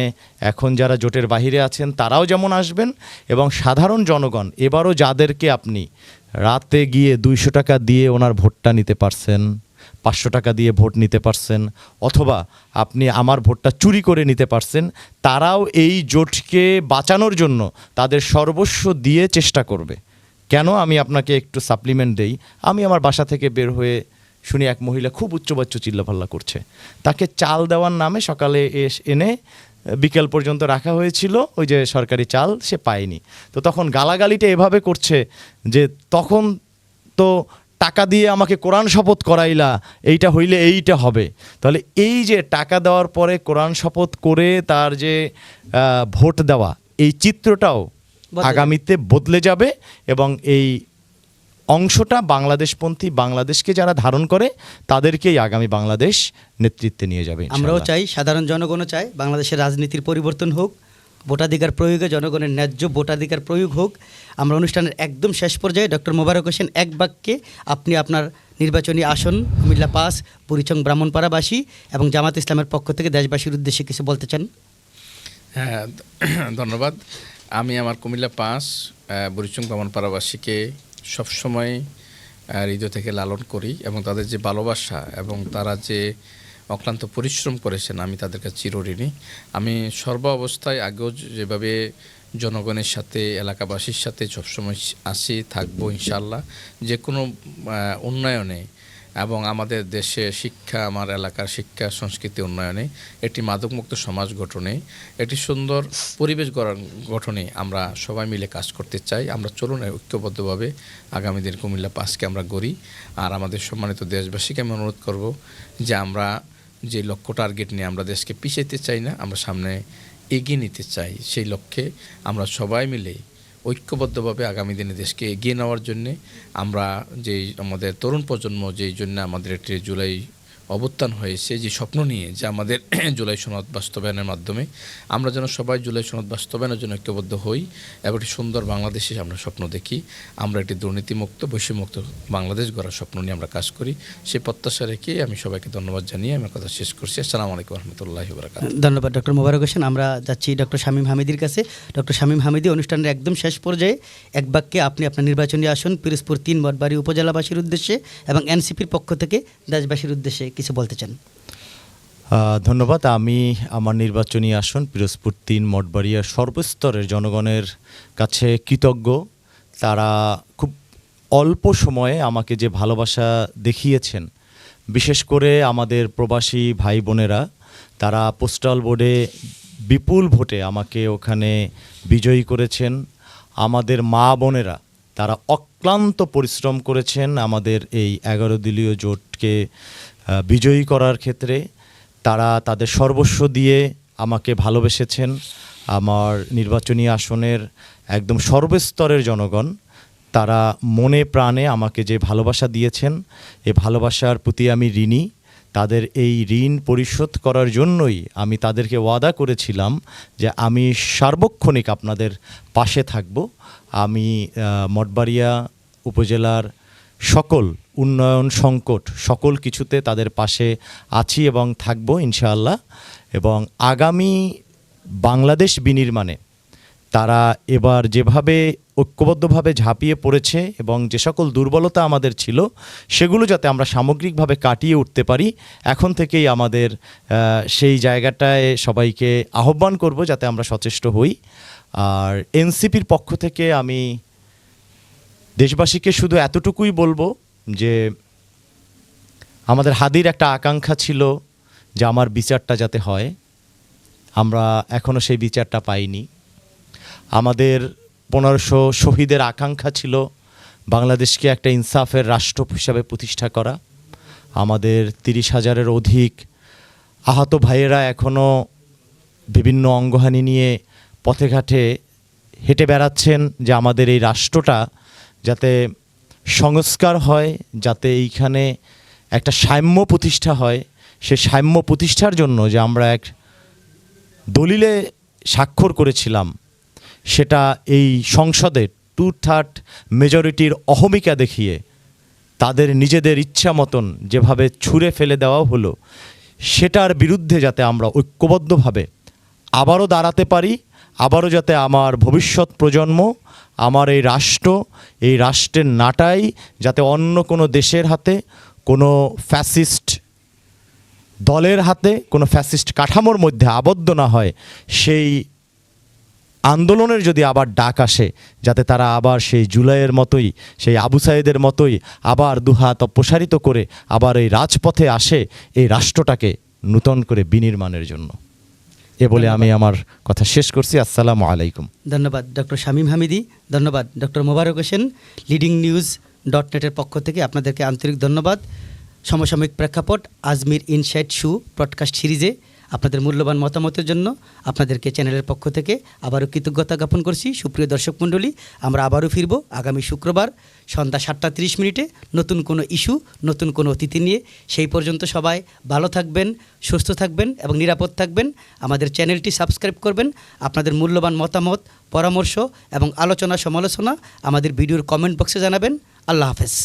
এখন যারা জোটের বাহিরে আছেন তারাও যেমন আসবেন, এবং সাধারণ জনগণ এবারও যাদেরকে আপনি রাতে গিয়ে 200 টাকা দিয়ে ওনার ভোটটা নিতে পারছেন, 500 টাকা দিয়ে ভোট নিতে পারছেন, অথবা আপনি আমার ভোটটা চুরি করে নিতে পারছেন, তারাও এই জোটকে বাঁচানোর জন্য তাদের সর্বস্ব দিয়ে চেষ্টা করবে। কেন আমি আপনাকে একটু সাপ্লিমেন্ট দেই। আমি আমার বাসা থেকে বের হয়ে শুনি এক মহিলা খুব উচ্চবাচ্য চিল্লাপাল্লা করছে, তাকে চাল দেওয়ার নামে সকালে এনে বিকেল পর্যন্ত রাখা হয়েছিল ওই যে সরকারি চাল, সে পায়নি। তো তখন গালাগালিটা এভাবে করছে যে তখন তো টাকা দিয়ে আমাকে কোরআন শপথ করাইলা, এইটা হইলে এইটা হবে। তাহলে এই যে টাকা দেওয়ার পরে কোরআন শপথ করে তার যে ভোট দেওয়া, এই চিত্রটাও আগামীতে বদলে যাবে, এবং এই অংশটা বাংলাদেশপন্থী, বাংলাদেশকে যারা ধারণ করে তাদেরকেই আগামী বাংলাদেশ নেতৃত্বে নিয়ে যাবে।
আমরাও চাই, সাধারণ জনগণও চায় বাংলাদেশের রাজনীতির পরিবর্তন হোক, ভোটাধিকার প্রয়োগে জনগণের ন্যায্য ভোটাধিকার প্রয়োগ হোক। আমরা অনুষ্ঠানের একদম শেষ পর্যায়ে ডক্টর মোবারক হোসেন, এক বাক্যে আপনি আপনার নির্বাচনী আসন কুমিল্লা 5 বুড়িচং ব্রাহ্মণপাড়াবাসী এবং জামাত ইসলামের পক্ষ থেকে দেশবাসীর উদ্দেশ্যে কিছু বলতে চান?
হ্যাঁ, ধন্যবাদ। আমি আমার কুমিল্লা 5 বুড়িচং ব্রাহ্মণপাড়াবাসীকে সবসময় হৃদয় থেকে লালন করি, এবং তাদের যে ভালোবাসা এবং তারা যে অক্লান্ত পরিশ্রম করেছেন, আমি তাদের কাছে চিরঋণী। আমি সর্ব অবস্থায় আগেও যেভাবে জনগণের সাথে, এলাকাবাসীর সাথে সবসময় আসি, থাকবো ইনশাআল্লাহ। যে কোনো উন্নয়নে এবং আমাদের দেশে শিক্ষা, আমার এলাকার শিক্ষা সংস্কৃতি উন্নয়নে, একটি মাদকমুক্ত সমাজ গঠনে, একটি সুন্দর পরিবেশ গঠনে আমরা সবাই মিলে কাজ করতে চাই। আমরা চলুন ঐক্যবদ্ধভাবে আগামী দিন কুমিল্লা পাসকে আমরা গড়ি। আর আমাদের সম্মানিত দেশবাসীকে আমি অনুরোধ করব যে আমরা যে লক্ষ্য টার্গেট নিয়ে আমরা দেশকে পিছাইতে চাই না, আমরা সামনে এগিয়ে নিতে চাই। সেই লক্ষ্যে আমরা সবাই মিলে ঐক্যবদ্ধভাবে আগামী দিনে দেশকে এগিয়ে নেওয়ার জন্যে আমরা যেই আমাদের তরুণ প্রজন্ম যেই জন্য আমাদের একটি জুলাই অভ্যুত্থান হয়েছে, যে স্বপ্ন নিয়ে যে আমাদের জুলাই সনদ বাস্তবায়নের মাধ্যমে আমরা যেন সবাই জুলাই সনদ বাস্তবায়নের জন্য ঐক্যবদ্ধ হই এবং একটি সুন্দর বাংলাদেশে আমরা স্বপ্ন দেখি। আমরা একটি দুর্নীতিমুক্ত, বৈষম্যমুক্ত বাংলাদেশ গড়ার স্বপ্ন নিয়ে আমরা কাজ করি। সেই প্রত্যাশা রেখে আমি সবাইকে ধন্যবাদ জানিয়ে আমার কথা শেষ করছি। আসসালামু আলাইকুম রহমতুল্লাহি ওয়া বারাকাতুহু।
ধন্যবাদ ডক্টর মোবারক হোসেন। আমরা যাচ্ছি ডক্টর শামীম হামিদির কাছে। ডক্টর শামীম হামিদি, অনুষ্ঠানের একদম শেষ পর্যায়ে এক বাক্যে আপনি আপনার নির্বাচনী আসন পিরোজপুর 3 মঠবাড়ি উপজেলাবাসীর উদ্দেশ্যে এবং এনসিপির পক্ষ থেকে দেশবাসীর উদ্দেশ্যে কিছু বলতে চান।
ধন্যবাদ। আমি আমার নির্বাচনী আসন পিরোজপুর 3 মঠবাড়িয়ার সর্বস্তরের জনগণের কাছে কৃতজ্ঞ। তারা খুব অল্প সময়ে আমাকে যে ভালোবাসা দেখিয়েছেন, বিশেষ করে আমাদের প্রবাসী ভাই বোনেরা, তারা পোস্টাল বোর্ডে বিপুল ভোটে আমাকে ওখানে বিজয়ী করেছেন। আমাদের মা বোনেরা তারা অক্লান্ত পরিশ্রম করেছেন আমাদের এই 11 দলীয় জোটকে বিজয়ী করার ক্ষেত্রে। তারা তাদের সর্বস্ব দিয়ে আমাকে ভালোবেসেছেন। আমার নির্বাচনী আসনের একদম সর্বস্তরের জনগণ তারা মনে প্রাণে আমাকে যে ভালোবাসা দিয়েছেন, এই ভালোবাসার প্রতি আমি ঋণী। তাদের এই ঋণ পরিশোধ করার জন্যই আমি তাদেরকে ওয়াদা করেছিলাম যে আমি সার্বক্ষণিক আপনাদের পাশে থাকব। আমি মঠবাড়িয়া উপজেলার সকল উন্নয়ন সংকট সকল কিছুতে তাদের পাশে আছি এবং থাকব ইনশাআল্লাহ। এবং আগামী বাংলাদেশ বিনির্মাণে তারা এবার যেভাবে ঐক্যবদ্ধভাবে ঝাঁপিয়ে পড়েছে এবং যে সকল দুর্বলতা আমাদের ছিল সেগুলো যাতে আমরা সামগ্রিকভাবে কাটিয়ে উঠতে পারি, এখন থেকেই আমাদের সেই জায়গাটায় সবাইকে আহ্বান করব যাতে আমরা সচেষ্ট হই। আর এনসিপির পক্ষ থেকে আমি দেশবাসীকে শুধু এতটুকুই বলবো যে আমাদের হাদির একটা আকাঙ্ক্ষা ছিল যে আমার বিচারটা যাতে হয়। আমরা এখনও সেই বিচারটা পাইনি। আমাদের 1500 শহীদের আকাঙ্ক্ষা ছিল বাংলাদেশকে একটা ইনসাফের রাষ্ট্র হিসাবে প্রতিষ্ঠা করা। আমাদের 30,000-এর অধিক আহত ভাইয়েরা এখনও বিভিন্ন অঙ্গহানি নিয়ে পথে ঘাটে হেঁটে বেড়াচ্ছেন, যে আমাদের এই রাষ্ট্রটা যাতে সংস্কার হয়, যাতে এইখানে একটা সাম্য প্রতিষ্ঠা হয়। সে সাম্য প্রতিষ্ঠার জন্য যে আমরা এক দলিলে স্বাক্ষর করেছিলাম, সেটা এই সংসদে 2/3 মেজরিটির অহমিকা দেখিয়ে তাদের নিজেদের ইচ্ছা মতন যেভাবে ছুঁড়ে ফেলে দেওয়া হলো, সেটার বিরুদ্ধে যাতে আমরা ঐক্যবদ্ধভাবে আবারও দাঁড়াতে পারি, আবারও যাতে আমার ভবিষ্যৎ প্রজন্ম, আমার এই রাষ্ট্র, এই রাষ্ট্রের নাটাই যাতে অন্য কোনো দেশের হাতে, কোনো ফ্যাসিস্ট দলের হাতে, কোনো ফ্যাসিস্ট কাঠামোর মধ্যে আবদ্ধ না হয়, সেই আন্দোলনের যদি আবার ডাক আসে, যাতে তারা আবার সেই জুলাইয়ের মতোই, সেই আবু সাইদের মতোই আবার দুহাত অপসারিত করে আবার এই রাজপথে আসে এই রাষ্ট্রটাকে নূতন করে বিনির্মাণের জন্য। এ বলে আমি আমার কথা শেষ করছি। আসসালামু আলাইকুম।
ধন্যবাদ ডক্টর শামীম হামিদি। ধন্যবাদ ডক্টর মোবারক হোসেন। leadingnews.net-এর পক্ষ থেকে আপনাদেরকে আন্তরিক ধন্যবাদ। সমসাময়িক প্রেক্ষাপট আজমির ইনসাইট শো ব্রডকাস্ট সিরিজে আপনাদের মূল্যবান মতামতের জন্য আপনাদেরকে চ্যানেলের পক্ষ থেকে আবারও কৃতজ্ঞতা জ্ঞাপন করছি। সুপ্রিয় দর্শক মণ্ডলী, আমরা আবারও ফিরব আগামী শুক্রবার সন্ধ্যা 7:30 নতুন কোনো ইস্যু, নতুন কোনো অতিথি নিয়ে। সেই পর্যন্ত সবাই ভালো থাকবেন, সুস্থ থাকবেন এবং নিরাপদ থাকবেন। আমাদের চ্যানেলটি সাবস্ক্রাইব করবেন। আপনাদের মূল্যবান মতামত, পরামর্শ এবং আলোচনা সমালোচনা আমাদের ভিডিওর কমেন্ট বক্সে জানাবেন। আল্লাহ হাফেজ।